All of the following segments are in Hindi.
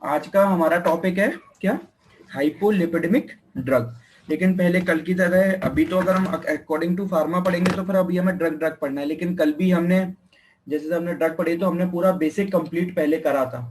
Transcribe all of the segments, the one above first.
आज का हमारा टॉपिक है क्या, हाइपोलिपिडेमिक ड्रग। लेकिन पहले कल की तरह अभी तो अगर हम अकॉर्डिंग टू फार्मा पढ़ेंगे तो फिर अभी हमें ड्रग ड्रग पढ़ना है। लेकिन कल भी हमने जैसे हमने ड्रग पढ़ी तो हमने पूरा बेसिक कंप्लीट पहले करा था।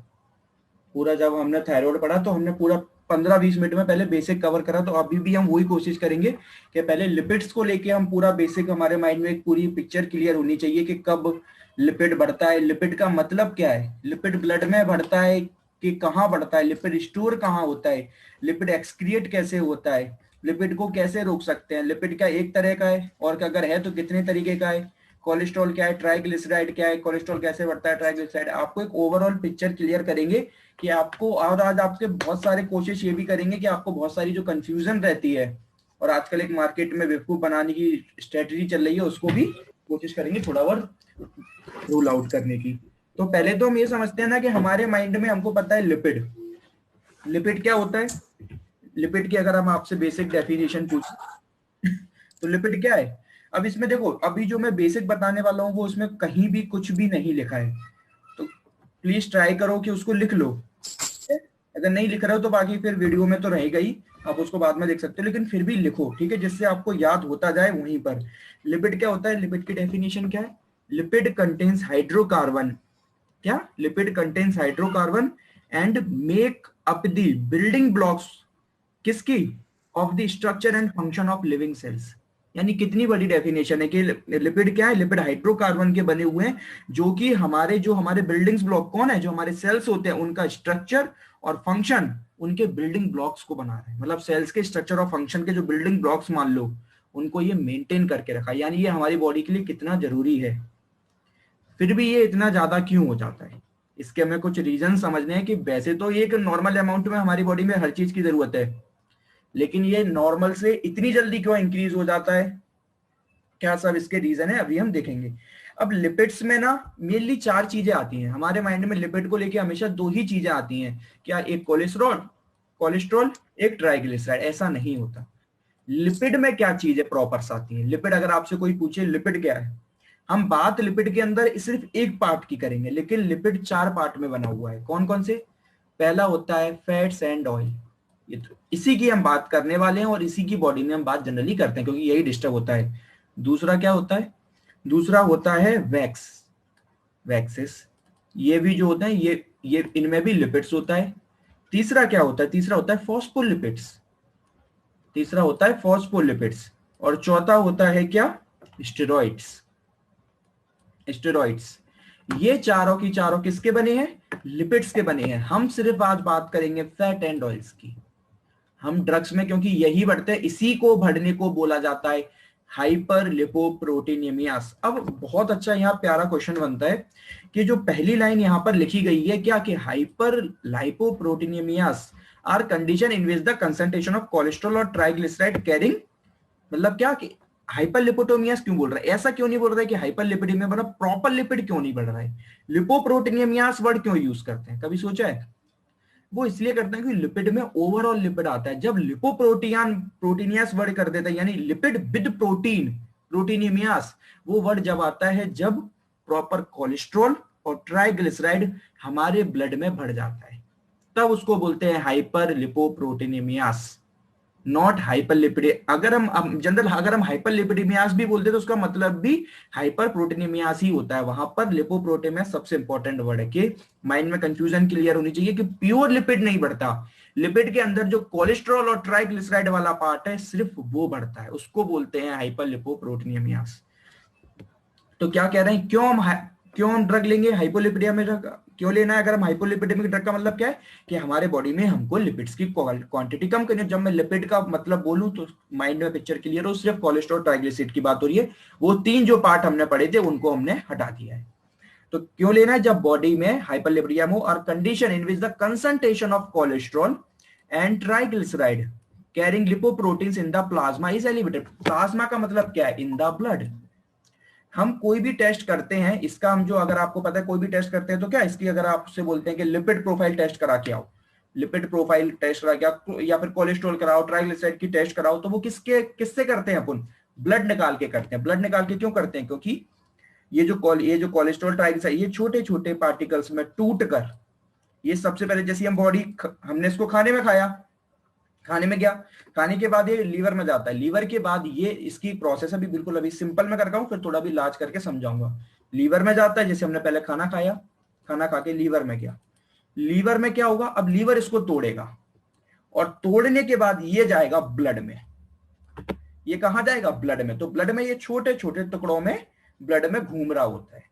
पूरा जब हमने थायराइड पढ़ा तो हमने पूरा 15-20 मिनट में पहले बेसिक कवर करा। तो अभी भी हम वही कोशिश करेंगे कि पहले लिपिड्स को लेके हम पूरा बेसिक, हमारे माइंड में एक पूरी पिक्चर क्लियर होनी चाहिए कि कब लिपिड बढ़ता है, लिपिड का मतलब क्या है, लिपिड ब्लड में बढ़ता है कि कहाँ बढ़ता है, लिपिड स्टोर कहाँ होता है, लिपिड एक्सक्रिएट कैसे होता है, लिपिड को कैसे रोक सकते हैं, लिपिड का एक तरह का है और अगर है तो कितने तरीके का है, कोलेस्ट्रॉल क्या है, ट्राइग्लिसराइड क्या है, कोलेस्ट्रॉल कैसे बढ़ता है, ट्राइग्लिसराइड। आपको एक ओवरऑल पिक्चर क्लियर करेंगे कि आपको, और आज आपके बहुत सारे कोशिश ये भी करेंगे कि आपको बहुत सारी जो कंफ्यूजन रहती है और आजकल एक मार्केट में बेवकूफ बनाने की स्ट्रेटजी चल रही है उसको भी कोशिश करेंगे थोड़ा और रूल आउट करने की। तो पहले तो हम ये समझते हैं ना कि हमारे माइंड में हमको पता है लिपिड, लिपिड क्या होता है। लिपिड की अगर हम आपसे बेसिक डेफिनेशन पूछ तो लिपिड क्या है। अब इसमें देखो, अभी जो मैं बेसिक बताने वाला हूँ वो उसमें कहीं भी कुछ भी नहीं लिखा है, तो प्लीज ट्राई करो कि उसको लिख लो। अगर नहीं लिख रहे हो तो बाकी फिर वीडियो में तो रहेगा ही, आप उसको बाद में देख सकते हो, लेकिन फिर भी लिखो, ठीक है, जिससे आपको याद होता जाए वहीं पर। लिपिड क्या होता है, लिपिड की डेफिनेशन क्या है, लिपिड कंटेन्स हाइड्रोकार्बन, क्या, lipid contains hydrocarbon and make up the building blocks, किसकी, of the structure and function of living cells. यानी कितनी बड़ी डेफिनेशन है कि लिपिड क्या है, लिपिड हाइड्रोकार्बन के बने हुए हैं जो कि हमारे, जो हमारे बिल्डिंग्स ब्लॉक कौन है, जो हमारे सेल्स होते हैं उनका स्ट्रक्चर और फंक्शन, उनके बिल्डिंग ब्लॉक्स को बना रहे हैं। मतलब सेल्स के स्ट्रक्चर और फंक्शन के जो बिल्डिंग ब्लॉक्स मान लो, उनको ये मेंटेन करके रखा। यानी ये हमारी बॉडी के लिए कितना जरूरी है। फिर भी ये इतना ज्यादा क्यों हो जाता है, इसके हमें कुछ रीजन समझने हैं कि वैसे तो ये एक नॉर्मल अमाउंट में हमारी बॉडी में हर चीज की जरूरत है, लेकिन ये नॉर्मल से इतनी जल्दी क्यों इंक्रीज हो जाता है, क्या सब इसके रीजन है अभी हम देखेंगे। अब लिपिड्स में ना मेनली 4 चीजें आती हैं हमारे माइंड में। लिपिड को लेके हमेशा 2 ही चीजें आती हैं, क्या, एक कोलेस्ट्रॉल, कोलेस्ट्रॉल, एक ट्राइग्लिसराइड। ऐसा नहीं होता। लिपिड में क्या चीजें प्रॉपर्स आती हैं। लिपिड अगर आपसे कोई पूछे लिपिड क्या है, हम बात लिपिड के अंदर सिर्फ एक पार्ट की करेंगे, लेकिन लिपिड 4 पार्ट में बना हुआ है। कौन कौन से, पहला होता है फैट्स एंड ऑयल, ये तो इसी की हम बात करने वाले हैं और इसी की बॉडी में हम बात जनरली करते हैं क्योंकि यही डिस्टर्ब होता है। दूसरा क्या होता है, दूसरा होता है वैक्स, वैक्सेस, ये भी जो होता है ये इनमें भी लिपिड्स होता है। तीसरा क्या होता है, तीसरा होता है फॉस्फोलिपिड्स, तीसरा होता है फॉस्फोलिपिड्स। और चौथा होता है क्या, स्टेरॉइड्स, स्टेरॉइड्स। ये चारों की चारों किसके बने हैं, लिपिड्स के बने हैं। हम सिर्फ आज बात करेंगे फैट एंड ऑयल्स की। हम ड्रग्स में क्योंकि यही बढ़ते हैं, इसी को बढ़ने को बोला जाता है हाइपर लिपोप्रोटीनेमियास। अब बहुत अच्छा यहाँ प्यारा क्वेश्चन बनता है कि जो पहली लाइन यहाँ पर लिखी गई है क्या, कि hyperlipoproteinemias are condition in which the concentration of cholesterol और ट्राइग्लिसराइड कैरिंग, मतलब क्या कि हाइपर लिपोटोमियास क्यों बोल रहा है, ऐसा क्यों नहीं बोल रहा है कि हाइपर लिपिडीमिया, मतलब प्रॉपर लिपिड क्यों नहीं बढ़ रहा है। लिपोप्रोटीनियमियास वर्ड क्यों यूज करते हैं, कभी सोचा है। वो इसलिए करते हैं कि लिपिड में ओवरऑल लिपिड आता है। जब लिपोप्रोटीन प्रोटीनियस वर्ड कर देता है, यानी लिपिड विद प्रोटीन, प्रोटीनियमियास, वो वर्ड जब आता है जब प्रॉपर कोलेस्ट्रॉल और ट्राइग्लिसराइड हमारे ब्लड में बढ़ जाता है, तब उसको बोलते हैं हाइपर लिपोप्रोटीनियमियास, नॉट हाइपरलिपिडी। अगर हम जनरल, अगर हम हाइपरलिपिडीमियास भी बोलते तो उसका मतलब भी हाइपर प्रोटीनियमियास ही होता है। वहां पर लिपोप्रोटीनियमियास सबसे इंपॉर्टेंट वर्ड है कि माइंड में कंफ्यूजन क्लियर होनी चाहिए कि प्योर लिपिड नहीं बढ़ता। लिपिड के अंदर जो कोलेस्ट्रॉल और ट्राइग्लिसराइड वाला पार्ट है सिर्फ वो बढ़ता है, उसको बोलते हैं हाइपर लिपोप्रोटीनियमियास। तो क्या कह रहे हैं, क्यों हम ड्रग लेंगे हाइपोलिपिडिया में, ड्रग क्यों लेना है। अगर हम हाइपोलिपिडेमिक ड्रग का मतलब क्या है कि हमारे बॉडी में हमको लिपिड्स की क्वांटिटी कम करनी है। जब मैं लिपिड का मतलब बोलूं तो माइंड में पिक्चर क्लियर हो, सिर्फ कोलेस्ट्रॉल ट्राइग्लिसराइड की बात हो रही है। वो 3 जो पार्ट हमने पढ़े थे उनको हमने हटा दिया है। तो क्यों लेना है, जब बॉडी में हाइपरलिपिडियम हो और condition in which the concentration of cholesterol and triglyceride carrying lipoproteins in the plasma is elevated. Plasma का मतलब क्या है, इन द ब्लड। हम कोई भी टेस्ट करते हैं, इसका हम जो, अगर आपको पता है कोई भी टेस्ट करते हैं तो क्या, इसकी अगर आपसे बोलते हैं कि लिपिड प्रोफाइल टेस्ट करा के आओ, लिपिड प्रोफाइल टेस्ट करा के आओ, या फिर कोलेस्ट्रॉल कराओ, ट्राइग्लिसराइड की टेस्ट कराओ, तो वो किससे करते हैं, अपन ब्लड निकाल के करते हैं। ब्लड निकाल के क्यों करते हैं, क्योंकि ये जो कोलेस्ट्रॉल ट्राइग्लिसराइड ये छोटे छोटे पार्टिकल्स में टूट कर ये सबसे पहले जैसे हम बॉडी, हमने इसको खाने में खाया, खाने में गया, खाने के बाद ये लीवर में जाता है, लीवर के बाद ये इसकी प्रोसेस अभी बिल्कुल अभी सिंपल में करता हूँ, फिर थोड़ा भी लाज करके समझाऊंगा। लीवर में जाता है, जैसे हमने पहले खाना खाया, खाना खा के लीवर में गया, लीवर में क्या होगा, अब लीवर इसको तोड़ेगा और तोड़ने के बाद ये जाएगा ब्लड में। ये कहां जाएगा, ब्लड में। तो ब्लड में ये छोटे छोटे टुकड़ों में ब्लड में घूम रहा होता है।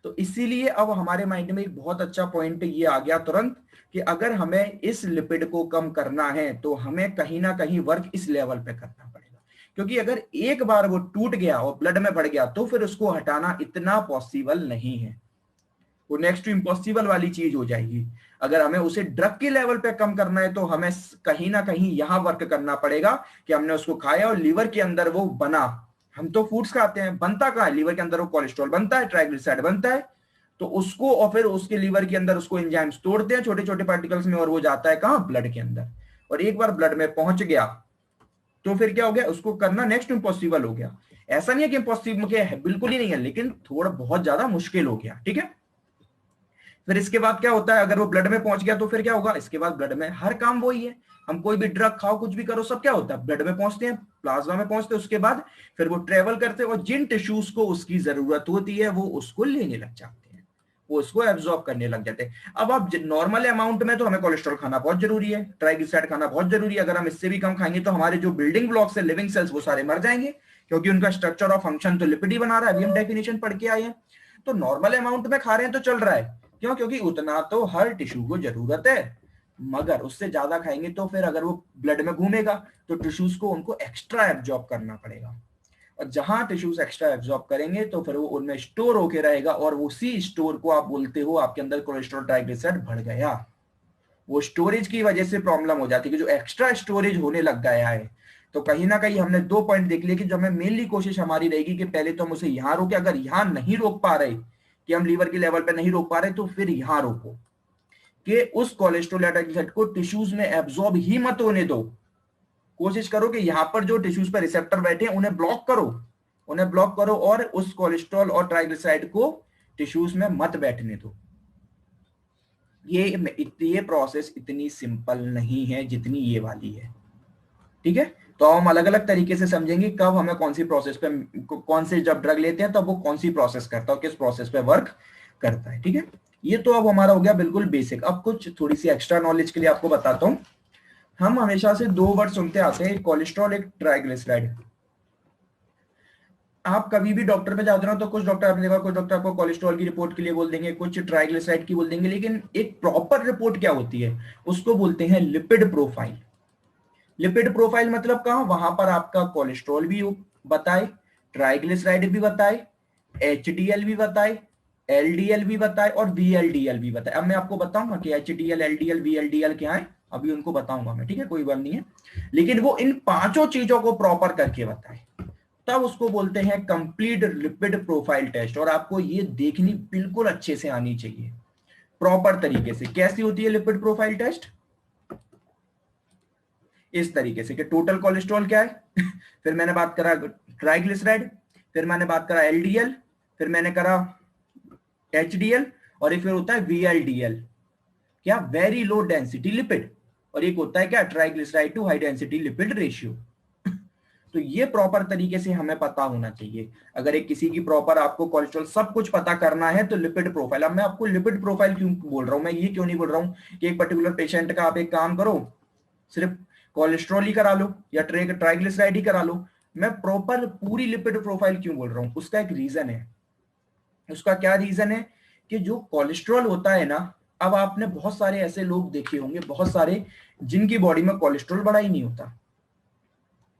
तो इसीलिए अब हमारे माइंड में एक बहुत अच्छा पॉइंट ये आ गया तुरंत कि अगर हमें इस लिपिड को कम करना है तो हमें कहीं ना कहीं वर्क इस लेवल पे करना पड़ेगा, क्योंकि अगर एक बार वो टूट गया और ब्लड में बढ़ गया तो फिर उसको हटाना इतना पॉसिबल नहीं है, वो नेक्स्ट टू इम्पॉसिबल वाली चीज हो जाएगी। अगर हमें उसे ड्रग के लेवल पे कम करना है तो हमें कहीं ना कहीं यहां वर्क करना पड़ेगा कि हमने उसको खाया और लीवर के अंदर वो बना। हम तो फूड्स खाते हैं, बनता कहाँ है, लीवर के अंदर वो कोलेस्ट्रॉल बनता है, ट्राइग्लिसराइड बनता है, तो उसको और फिर उसके लीवर के अंदर उसको एंजाइम्स तोड़ते हैं छोटे छोटे पार्टिकल्स में और वो जाता है कहाँ, ब्लड के अंदर। और एक बार ब्लड में पहुंच गया तो फिर क्या हो गया, उसको करना नेक्स्ट इम्पॉसिबल हो गया। ऐसा नहीं है कि इम्पॉसिबल है, बिल्कुल ही नहीं है, लेकिन थोड़ा बहुत ज्यादा मुश्किल हो गया। ठीक है, फिर इसके बाद क्या होता है, अगर वो ब्लड में पहुंच गया तो फिर क्या होगा, इसके बाद ब्लड में हर काम वही है, हम कोई भी ड्रग खाओ कुछ भी करो सब क्या होता है, ब्लड में पहुंचते हैं, प्लाज्मा में पहुंचते हैं, उसके बाद फिर वो ट्रेवल करते हैं और जिन टिश्यूज को उसकी जरूरत होती है वो उसको लेने लग जाते हैं, वो उसको एब्जॉर्ब करने लग जाते हैं। अब आप नॉर्मल अमाउंट में तो हमें कोलेस्ट्रॉल खाना बहुत जरूरी है, ट्राइग्लिसराइड खाना बहुत जरूरी है, अगर हम इससे भी कम खाएंगे तो हमारे जो बिल्डिंग ब्लॉक्स है लिविंग सेल्स वो सारे मर जाएंगे, क्योंकि उनका स्ट्रक्चर और फंक्शन तो लिपिड ही बना रहा है, अभी हम डेफिनेशन पढ़ के आए हैं। तो नॉर्मल अमाउंट में खा रहे हैं तो चल रहा है, क्यों, क्योंकि उतना तो हर टिश्यू को जरूरत है, मगर उससे ज्यादा खाएंगे तो फिर अगर वो ब्लड में घूमेगा तो टिश्यूज को उनको एक्स्ट्रा एब्जॉर्ब करना पड़ेगा, और जहां टिश्यूज एक्स्ट्रा एब्जॉर्ब करेंगे तो फिर वो उनमें स्टोर होके रहेगा और उसी स्टोर को आप बोलते हो आपके अंदर कोलेस्ट्रॉल ट्राइग्लिसराइड बढ़ गया। वो स्टोरेज की वजह से प्रॉब्लम हो जाती है कि जो एक्स्ट्रा स्टोरेज होने लग गया है। तो कहीं ना कहीं हमने दो पॉइंट देख लिए कि जो हमें मेनली कोशिश हमारी रहेगी कि पहले तो हम उसे यहां रोके, अगर यहां नहीं रोक पा रहे कि हम लीवर के लेवल पे नहीं रोक पा रहे तो फिर यहां रोको कि उस कोलेस्ट्रॉल या ट्राइग्लिसराइड को टिश्यूज में एब्जॉर्ब ही मत होने दो। कोशिश करो कि यहां पर जो टिश्यूज पर रिसेप्टर बैठे हैं उन्हें ब्लॉक करो, उन्हें ब्लॉक करो और उस कोलेस्ट्रॉल और ट्राइग्लिसराइड को टिश्यूज में मत बैठने दो। ये प्रोसेस इतनी सिंपल नहीं है जितनी ये वाली है। ठीक है, तो हम अलग अलग तरीके से समझेंगे कब हमें कौन सी प्रोसेस पे, कौन से जब ड्रग लेते हैं तब वो कौन सी प्रोसेस करता है, किस प्रोसेस पे वर्क करता है। ठीक है, ये तो अब हमारा हो गया बिल्कुल बेसिक। अब कुछ थोड़ी सी एक्स्ट्रा नॉलेज के लिए आपको बताता हूँ। हम हमेशा से दो वर्ड सुनते आते हैं, एक कोलेस्ट्रॉल एक ट्राइग्लिसराइड। आप कभी भी डॉक्टर पे जाते हो तो कुछ डॉक्टर आपने देखा, कुछ डॉक्टर आपको कोलेस्ट्रॉल की रिपोर्ट के लिए बोल देंगे, कुछ ट्राइग्लिसराइड की बोल देंगे, लेकिन एक प्रॉपर रिपोर्ट क्या होती है उसको बोलते हैं लिपिड प्रोफाइल। लिपिड प्रोफाइल मतलब कहां, वहां पर आपका कोलेस्ट्रॉल भी बताए, ट्राइग्लिसराइड भी बताए, एचडीएल भी बताए, एलडीएल भी बताए और वीएलडीएल भी बताए। अब मैं आपको बताऊंगा कि एचडीएल एलडीएल वीएलडीएल क्या है, अभी उनको बताऊंगा मैं। ठीक है, कोई बात नहीं है, लेकिन वो इन पांचों चीजों को प्रॉपर करके बताए तब उसको बोलते हैं कंप्लीट लिपिड प्रोफाइल टेस्ट। और आपको ये देखनी बिल्कुल अच्छे से आनी चाहिए प्रॉपर तरीके से। कैसी होती है लिपिड प्रोफाइल टेस्ट, इस तरीके से कि टोटल कोलेस्ट्रॉल क्या है फिर मैंने बात करा ट्राइग्लिसराइड, फिर मैंने बात करा एलडीएल, फिर मैंने करा एचडीएल, और एक फिर होता है वीएलडीएल, क्या, वेरी लो डेंसिटी लिपिड, और एक होता है क्या, triglyceride to high density lipid ratio. तो ये प्रॉपर तरीके से हमें पता होना चाहिए। अगर एक किसी की प्रॉपर आपको कोलेस्ट्रॉल सब कुछ पता करना है तो लिपिड प्रोफाइल। अब मैं आपको लिपिड प्रोफाइल क्यों बोल रहा हूं, मैं ये क्यों नहीं बोल रहा हूं कि एक पर्टिकुलर पेशेंट का आप एक काम करो सिर्फ कोलेस्ट्रॉल ही करा लो या ट्राइग्लिसराइड ही करा लो। मैं प्रॉपर पूरी लिपिड प्रोफाइल क्यों बोल रहा हूं, उसका एक रीजन है। उसका क्या रीजन है कि जो कोलेस्ट्रॉल होता है ना, अब आपने बहुत सारे ऐसे लोग देखे होंगे, बहुत सारे जिनकी बॉडी में कोलेस्ट्रॉल बढ़ा ही नहीं होता,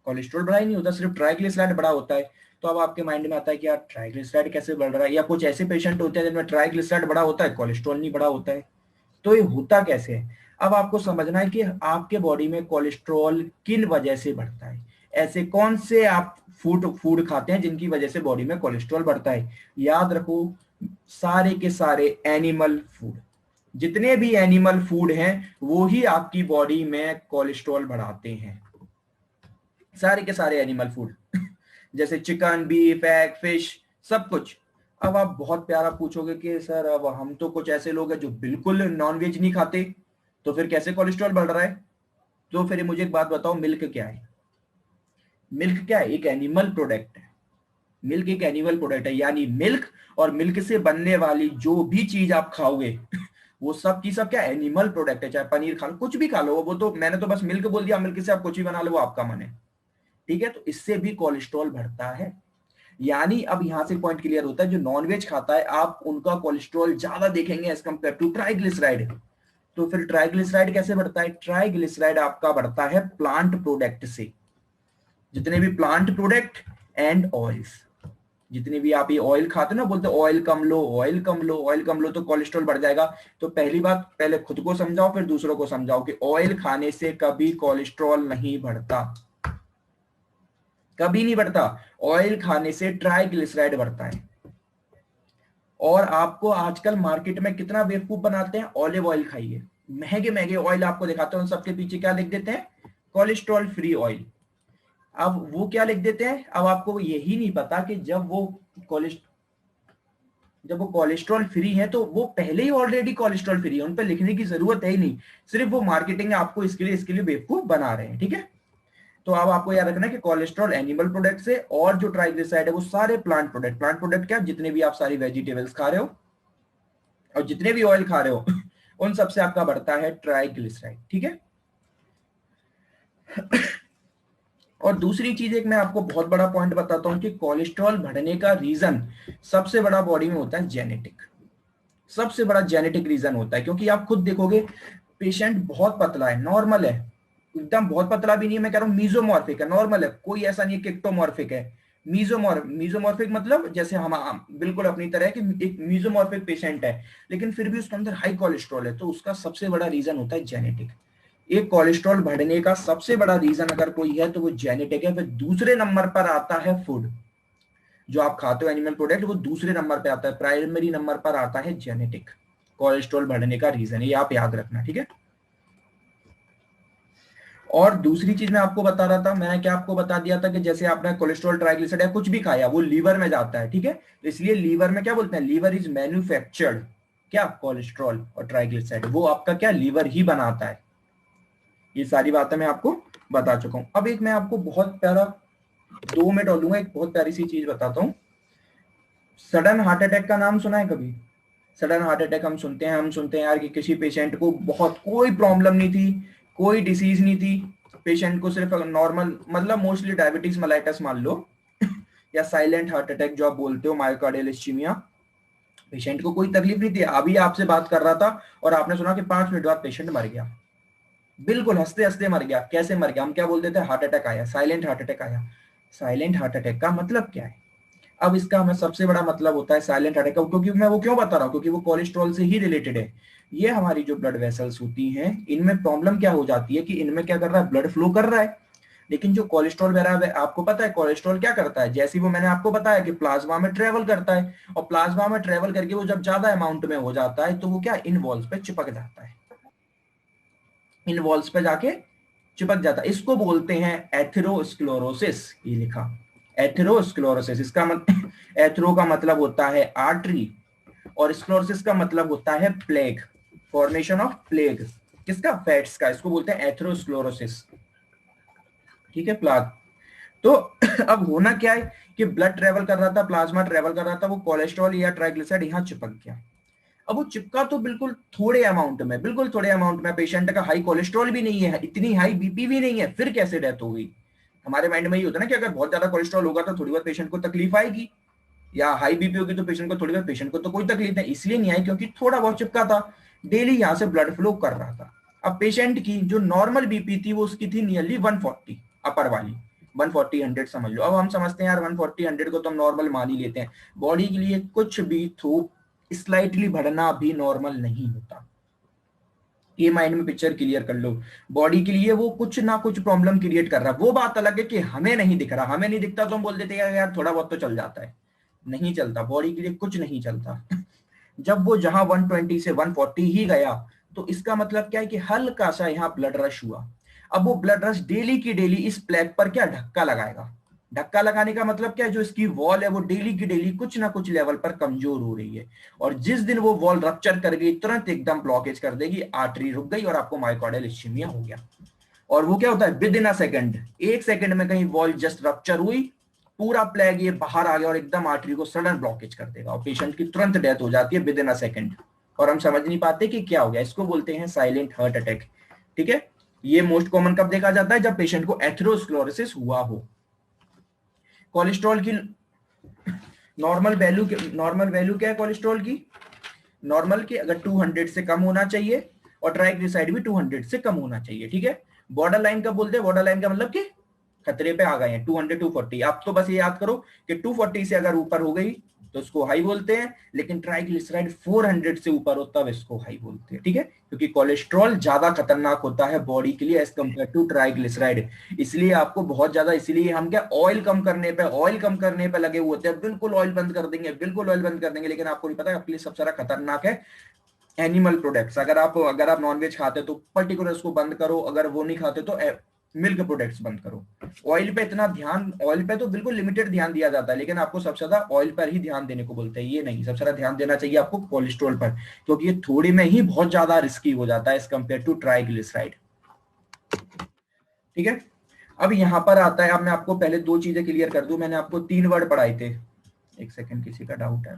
कोलेस्ट्रॉल बढ़ा ही नहीं होता, सिर्फ ट्राइग्लिसराइड बढ़ा होता है। तो अब आपके माइंड में आता है कि यार ट्राइग्लिसराइड कैसे बढ़ रहा है, या कुछ ऐसे पेशेंट होते हैं जिनमें ट्राइग्लिसराइड बढ़ा होता है कोलेस्ट्रॉल नहीं बढ़ा होता है। तो ये होता कैसे है, अब आपको समझना है कि आपके बॉडी में कोलेस्ट्रॉल किन वजह से बढ़ता है, ऐसे कौन से आप फूड खाते हैं जिनकी वजह से बॉडी में कोलेस्ट्रॉल बढ़ता है। याद रखो, सारे के सारे एनिमल फूड, जितने भी एनिमल फूड हैं वो ही आपकी बॉडी में कोलेस्ट्रॉल बढ़ाते हैं, सारे के सारे एनिमल फूड जैसे चिकन बीफ एग फिश सब कुछ। अब आप बहुत प्यारा पूछोगे कि सर अब हम तो कुछ ऐसे लोग हैं जो बिल्कुल नॉनवेज नहीं खाते, तो फिर कैसे कोलेस्ट्रॉल बढ़ रहा है? तो फिर मुझे एक बात बताओ, मिल्क क्या है? मिल्क क्या है? एक एनिमल प्रोडक्ट है। मिल्क एक एनिमल प्रोडक्ट है, यानी मिल्क और मिल्क से बनने वाली जो भी चीज आप खाओगे वो सब की सब क्या एनिमल प्रोडक्ट है। चाहे पनीर खा लो, कुछ भी खा लो, वो तो मैंने तो बस मिल्क बोल दिया, मिल्क से आप कुछ भी बना लो, वो आपका मन है। ठीक है, तो इससे भी कोलेस्ट्रॉल बढ़ता है। यानी अब यहां से पॉइंट क्लियर होता है, जो नॉनवेज खाता है आप उनका कोलेस्ट्रॉल ज्यादा देखेंगे एज कंपेयर टू ट्राइग्लिसराइड। तो फिर ट्राइग्लिसराइड कैसे बढ़ता है? ट्राइग्लिसराइड आपका बढ़ता है प्लांट प्रोडक्ट से। जितने भी प्लांट प्रोडक्ट एंड ऑयल्स, जितने भी आप ये ऑयल खाते हो ना, बोलते ऑयल कम लो, ऑयल कम लो, ऑयल कम लो, तो कोलेस्ट्रॉल बढ़ जाएगा। तो पहली बात, पहले खुद को समझाओ फिर दूसरों को समझाओ कि ऑयल खाने से कभी कोलेस्ट्रॉल नहीं बढ़ता, कभी नहीं बढ़ता। ऑयल खाने से ट्राइग्लिसराइड बढ़ता है। और आपको आजकल मार्केट में कितना बेवकूफ बनाते हैं, ऑलिव ऑयल खाइए, महंगे महंगे ऑयल आपको दिखाते हैं, उन सबके पीछे क्या लिख देते हैं? Cholesterol free oil. अब वो क्या लिख देते हैं, अब आपको यही नहीं पता कि जब वो कोलेस्ट्रॉल फ्री है तो वो पहले ही ऑलरेडी कोलेस्ट्रॉल फ्री है, उन पर लिखने की जरूरत है ही नहीं। सिर्फ वो मार्केटिंग आपको इसके लिए बेवकूफ बना रहे हैं। ठीक है, तो अब आपको याद रखना है कि कोलेस्ट्रॉल एनिमल प्रोडक्ट से, और जो ट्राइग्लिसराइड है वो सारे प्लांट प्रोडक्ट। प्लांट प्रोडक्ट क्या? जितने भी आप सारी वेजिटेबल्स खा रहे हो और जितने भी ऑयल खा रहे हो उन सबसे आपका बढ़ता है ट्राइग्लिसराइड। ठीक है, और दूसरी चीज एक मैं आपको बहुत बड़ा पॉइंट बताता हूं कि कोलेस्ट्रॉल बढ़ने का रीजन सबसे बड़ा बॉडी में होता है जेनेटिक। सबसे बड़ा जेनेटिक रीजन होता है, क्योंकि आप खुद देखोगे पेशेंट बहुत पतला है, नॉर्मल है, एकदम बहुत पतला भी नहीं है, मैं कह रहा हूँ मीजोमॉर्फिक है, नॉर्मल है, कोई ऐसा नहीं है कि एक्टोमॉर्फिक है। मीजोमॉर्फिक मतलब जैसे हम बिल्कुल अपनी तरह कि एक मीजोमॉर्फिक पेशेंट है, लेकिन फिर भी उसके अंदर हाई कोलेस्ट्रॉल है, तो उसका सबसे बड़ा रीजन होता है जेनेटिक। एक कोलेस्ट्रॉल बढ़ने का सबसे बड़ा रीजन अगर कोई है तो वो जेनेटिक है। फिर दूसरे नंबर पर आता है फूड, जो आप खाते हो एनिमल प्रोडक्ट, वो दूसरे नंबर पे आता है। प्राइमरी नंबर पर आता है जेनेटिक, कोलेस्ट्रॉल बढ़ने का रीजन, ये आप याद रखना। ठीक है, और दूसरी चीज मैं आपको बता रहा था, मैंने क्या आपको बता दिया था कि जैसे आपने कोलेस्ट्रॉल, ट्राइग्लिसराइड या कुछ भी खाया वो लीवर में जाता है। ठीक है, तो इसलिए लीवर में क्या बोलते हैं, लीवर इज मैन्युफैक्चर्ड क्या, कोलेस्ट्रॉल और ट्राइग्लिसराइड, वो आपका क्या लीवर ही बनाता है। ये सारी बातें मैं आपको बता चुका हूं। अब एक मैं आपको बहुत प्यारा 2 मिनट और लूंगा, एक बहुत प्यारी सी चीज बताता हूँ। सडन हार्ट अटैक का नाम सुना है कभी? सडन हार्ट अटैक हम सुनते हैं यार कि किसी पेशेंट को बहुत कोई प्रॉब्लम नहीं थी, कोई डिसीज नहीं थी, पेशेंट को सिर्फ नॉर्मल, मतलब मोस्टली डायबिटीज मेलाइटस मान लो या साइलेंट हार्ट अटैक जो आप बोलते हो, मायोकार्डियल इस्चीमिया, पेशेंट को कोई तकलीफ नहीं थी, अभी आपसे बात कर रहा था और आपने सुना कि 5 मिनट बाद पेशेंट मर गया, बिल्कुल हंसते हंसते मर गया। कैसे मर गया? हम क्या बोलते थे, हार्ट अटैक आया, साइलेंट हार्ट अटैक आया। साइलेंट हार्ट अटैक का मतलब क्या है? अब इसका हमें सबसे बड़ा मतलब होता है साइलेंट अटैक का, क्योंकि मैं वो क्यों बता रहा हूँ, क्योंकि वो कोलेस्ट्रॉल से ही रिलेटेड है। ये हमारी जो ब्लड वेसल्स होती हैं, इनमें प्रॉब्लम क्या हो जाती है कि इनमें क्या कर रहा है, ब्लड फ्लो कर रहा है, लेकिन जो कोलेस्ट्रॉल बह रहा है, आपको पता है कोलेस्ट्रॉल क्या करता है, जैसे वो मैंने आपको बताया कि प्लाज्मा में ट्रेवल करता है, और प्लाज्मा में ट्रेवल करके वो जब ज्यादा अमाउंट में हो जाता है तो वो क्या, इन वॉल्स पे चिपक जाता है, इन वॉल्स पे जाके चिपक जाता है। इसको बोलते हैं एथेरोस्क्लेरोसिस। ये लिखा एथेरोस्क्लेरोसिस, इसका एथेरो का मतलब होता है आर्टरी, और स्क्लेरोसिस का मतलब होता है प्लेग, फॉर्मेशन ऑफ प्लेग, किसका, फैट्स का, इसको बोलते हैं एथेरोस्क्लेरोसिस। ठीक है, प्लाग। तो अब होना क्या है कि ब्लड ट्रेवल कर रहा था, प्लाज्मा ट्रेवल कर रहा था, वो कोलेस्ट्रॉल या ट्राइग्लिसराइड यहाँ चिपक गया। अब वो चिपका तो बिल्कुल थोड़े अमाउंट में, बिल्कुल थोड़े अमाउंट में, पेशेंट का हाई कोलेस्ट्रॉल भी नहीं है, इतनी हाई बीपी भी नहीं है, फिर कैसे डेथ हो गई? हमारे माइंड में ये होता है ना कि अगर बहुत ज्यादा कोलेस्ट्रॉल होगा तो थोड़ी बहुत पेशेंट को तकलीफ आएगी, या हाई बीपी होगी तो पेशेंट को थोड़ी बहुत, पेशेंट को तो कोई तकलीफ नहीं, इसलिए नहीं आई क्योंकि थोड़ा बहुत चिपका था, डेली यहाँ से ब्लड फ्लो कर रहा था। अब पेशेंट की जो नॉर्मल बीपी थी वो उसकी थी नियरली 140, अपर वाली 140 100 समझ लो। अब हम समझते हैं यार 140 100 को तो हम नॉर्मल मान ही लेते हैं, बॉडी के लिए कुछ भी थोक स्लाइटली बढ़ना भी नॉर्मल नहीं होता, ये माइंड में पिक्चर क्लियर कर लो। बॉडी के लिए वो कुछ ना कुछ प्रॉब्लम क्रिएट कर रहा है, वो बात अलग है कि हमें नहीं दिख रहा, हमें नहीं दिखता तो हम बोल देते हैं यार थोड़ा बहुत तो चल जाता है, नहीं चलता, बॉडी के लिए कुछ नहीं चलता। जब वो जहां 120 से 140 ही गया तो इसका मतलब क्या है कि हल्का सा यहाँ ब्लड रश हुआ। अब वो ब्लड रश डेली की डेली इस प्लेग पर क्या धक्का लगाएगा, धक्का लगाने का मतलब क्या है, जो इसकी वॉल है वो डेली की डेली कुछ ना कुछ लेवल पर कमजोर हो रही है, और जिस दिन वो वॉल रप्चर कर गई तुरंत एकदम ब्लॉकेज कर देगी, आर्टरी रुक गई और आपको मायोकार्डियल इस्चीमिया हो गया। और वो क्या होता है, विद इन अ सेकंड, एक सेकंड में कहीं वॉल जस्ट रप्चर हुई, पूरा प्लेग ये बाहर आ गया और एकदम आर्टरी को सडन ब्लॉकेज कर देगा और पेशेंट की तुरंत डेथ हो जाती है विद इन अ सेकंड, और हम समझ नहीं पाते कि क्या हो गया। इसको बोलते हैं साइलेंट हार्ट अटैक। ठीक है, ये मोस्ट कॉमन कब देखा जाता है, जब पेशेंट को एथेरोस्क्लेरोसिस हुआ हो। कोलेस्ट्रॉल की नॉर्मल वैल्यू क्या है कोलेस्ट्रॉल की, नॉर्मल की अगर 200 से कम होना चाहिए, और ट्राइग्लिसराइड भी 200 से कम होना चाहिए। ठीक है, बॉर्डर लाइन कब बोलते हैं, बॉर्डर लाइन का मतलब कि खतरे पे आ गए हैं, 200 240। आप तो बस ये याद करो कि 240 से अगर ऊपर हो गई तो इसको हाई बोलते हैं, लेकिन ट्राइग्लिसराइड 400 से ऊपर हो तब इसको हाई बोलते हैं। ठीक है, क्योंकि कोलेस्ट्रॉल ज्यादा खतरनाक होता है बॉडी के लिए एज कम्पेयर टू ट्राइग्लिसराइड। इसलिए आपको बहुत ज्यादा, इसलिए हम क्या ऑयल कम करने पे लगे हुए होते हैं, बिल्कुल ऑयल बंद कर देंगे, बिल्कुल ऑयल बंद कर देंगे, लेकिन आपको नहीं पता आपके लिए सबसे ज्यादा खतरनाक है एनिमल प्रोडक्ट्स। अगर आप नॉनवेज खाते तो पर्टिकुलर उसको बंद करो, अगर वो नहीं खाते तो मिल्क प्रोडक्ट्स बंद करो। ऑयल पे इतना ध्यान, ऑयल पे तो बिल्कुल लिमिटेड ध्यान दिया जाता है, लेकिन आपको सबसे ज्यादा ऑयल पर ही ध्यान देने को बोलते हैं, ये नहीं, सबसे ज्यादा ध्यान देना चाहिए आपको कोलेस्ट्रॉल पर, क्योंकि ये थोड़ी में ही बहुत ज्यादा रिस्की हो जाता है एज कम्पेयर टू ट्राइग्लिसराइड। ठीक है, अब यहां पर आता है, अब मैं आपको पहले दो चीजें क्लियर कर दूं। मैंने आपको 3 वर्ड पढ़ाए थे, एक सेकंड किसी का डाउट है,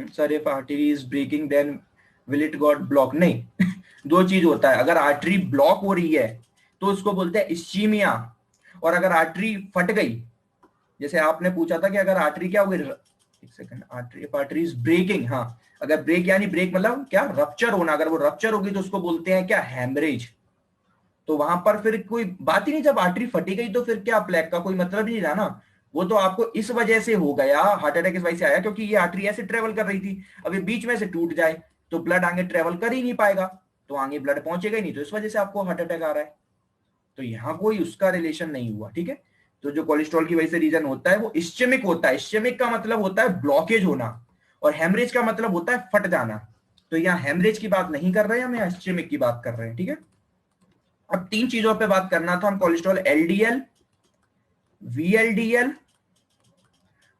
sir if artery is breaking then will it got block, नहीं दो चीज होता है, अगर आर्टरी ब्लॉक हो रही है तो उसको बोलते हैं इस्चीमिया, और अगर आर्टरी फट गई, जैसे आपने पूछा था कि अगर आर्टरी क्या हो गई, एक second, artery if artery is breaking, हाँ अगर ब्रेक यानी ब्रेक मतलब क्या, रप्चर होना, अगर वो रप्चर होगी तो उसको बोलते हैं क्या, हैमरेज। तो वहां पर फिर कोई बात ही नहीं, जब आर्टरी फटी गई तो फिर क्या, प्लेग का कोई मतलब ही नहीं रहा ना, वो तो आपको इस वजह से हो गया, हार्ट अटैक इस वजह से आया क्योंकि ये आर्टरी ऐसे ट्रेवल कर रही थी, अब ये बीच में से टूट जाए तो ब्लड आगे ट्रेवल कर ही नहीं पाएगा, तो आगे ब्लड पहुंचेगा ही नहीं, तो इस वजह से आपको हार्ट अटैक आ रहा है। तो यहाँ कोई उसका रिलेशन नहीं हुआ। ठीक है, तो जो कोलेस्ट्रॉल की वजह से रीजन होता है वो इस्चेमिक होता है, इस्चेमिक का मतलब होता है ब्लॉकेज होना, और हेमरेज का मतलब होता है फट जाना। तो यहाँ हेमरेज की बात नहीं कर रहे हैं, हम यहाँ इस्चेमिक की बात कर रहे हैं। ठीक है, अब 3 चीजों पे बात करना था हम, कोलेस्ट्रॉल एलडीएल, वीएलडीएल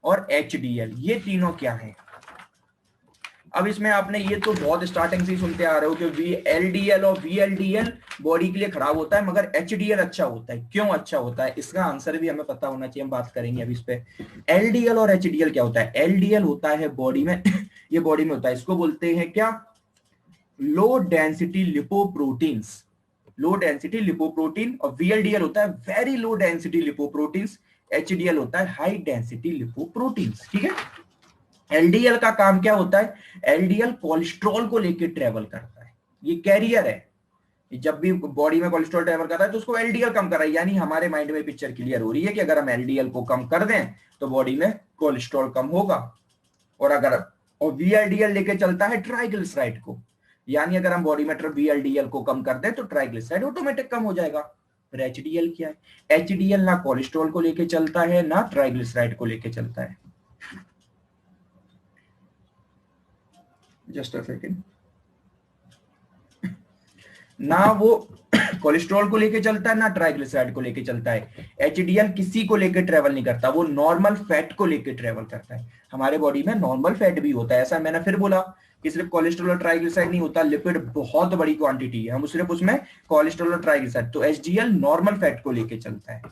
और एचडीएल, ये तीनों क्या है। अब इसमें आपने ये तो बहुत स्टार्टिंग से ही सुनते आ रहे हो कि वीएलडीएल और वीएलडीएल बॉडी के लिए खराब होता है, मगर एचडीएल अच्छा होता है। क्यों अच्छा होता है, इसका आंसर भी हमें पता होना चाहिए, हम बात करेंगे अभी इस पे। एलडीएल और एचडीएल क्या होता है, एलडीएल होता है बॉडी में ये बॉडी में होता है, इसको बोलते हैं क्या, low density lipoproteins, low density lipoprotein, और वीएलडीएल होता है very low density lipoproteins, HDL होता है हाई डेंसिटी लिपोप्रोटीन्स। ठीक है, एलडीएल का काम क्या होता है, एलडीएल कोलेस्ट्रॉल को लेकर ट्रेवल करता है, ये कैरियर है, जब भी बॉडी में कोलेस्ट्रॉल ट्रेवल करता है तो उसको एलडीएल कम कर रहा है, यानी हमारे माइंड में पिक्चर क्लियर हो रही है कि अगर हम एलडीएल को कम कर दें तो बॉडी में कोलेस्ट्रॉल कम होगा, और वीएलडीएल लेके चलता है ट्राइग्लिसराइड को, यानी अगर हम बॉडी में वीएलडीएल को कम कर दें तो ट्राइग्लिसराइड ऑटोमेटिक कम हो जाएगा। फिर एचडीएल क्या है, एचडीएल ना कोलेस्ट्रॉल को लेके चलता है ना ट्राइग्लिसराइड को लेके चलता है, जस्ट अ सेकेंड, ना वो कोलेस्ट्रॉल को लेके चलता है ना ट्राइग्लिसराइड को लेके चलता है। एचडीएल किसी को लेके ट्रेवल नहीं करता, वो नॉर्मल फैट को लेके ट्रेवल करता है। हमारे बॉडी में नॉर्मल फैट भी होता है, ऐसा मैंने फिर बोला कि सिर्फ कोलेस्ट्रॉल और ट्राइग्लिसराइड नहीं होता, लिपिड बहुत बड़ी क्वांटिटी है, हम सिर्फ उसमें कोलेस्ट्रॉल और ट्राइग्लिसराइड, तो एचडीएल नॉर्मल फैट को लेके चलता है।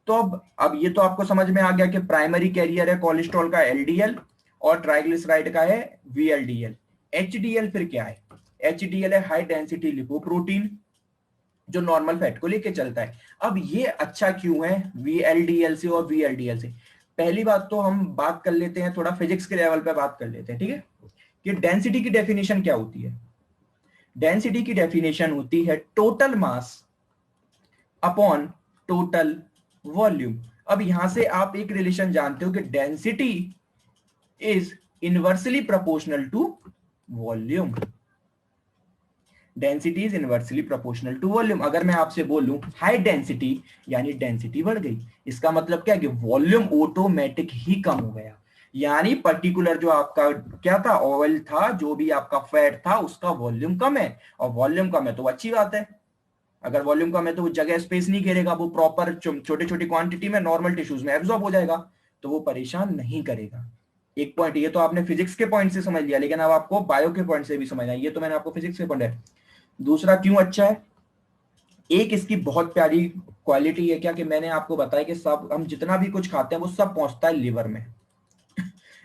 तो अब ये तो आपको समझ में आ गया कि प्राइमरी कैरियर है कोलेस्ट्रॉल का एलडीएल और ट्राइग्लिसराइड का है वीएलडीएल। एचडीएल फिर क्या है, एचडीएल है हाई डेंसिटी लिपोप्रोटीन, जो नॉर्मल फैट को लेके चलता है। अब ये अच्छा क्यों है वीएलडीएल से और वीएलडीएल से, पहली बात तो हम बात कर लेते हैं, थोड़ा फिजिक्स के लेवल पे बात कर लेते हैं। ठीक है, कि डेंसिटी की डेफिनेशन क्या होती है, डेंसिटी की डेफिनेशन होती है total mass upon total volume. अब यहां से आप एक रिलेशन जानते हो कि density is inversely proportional to volume, density is inversely proportional to volume. अगर मैं आपसे बोलूं हाई डेंसिटी, यानी डेंसिटी बढ़ गई, इसका मतलब क्या है कि वॉल्यूम ऑटोमेटिक ही कम हो गया, यानी पर्टिकुलर जो आपका क्या था, ऑयल था, जो भी आपका फैट था, उसका वॉल्यूम कम है, और वॉल्यूम कम है तो अच्छी बात है। अगर वॉल्यूम कम है तो वो जगह स्पेस नहीं घेरेगा, वो प्रॉपर छोटी छोटी क्वांटिटी में नॉर्मल टिश्यूज में एब्जॉर्ब हो जाएगा, तो वो परेशान नहीं करेगा। एक पॉइंट ये तो आपने फिजिक्स के पॉइंट से समझ लिया, लेकिन अब आपको बायो के पॉइंट से भी समझना है। ये तो मैंने आपको फिजिक्स के पॉइंट है। दूसरा क्यों अच्छा है, एक इसकी बहुत प्यारी क्वालिटी है क्या, कि मैंने आपको बताया कि सब हम जितना भी कुछ खाते हैं वो सब पहुंचता है लीवर में।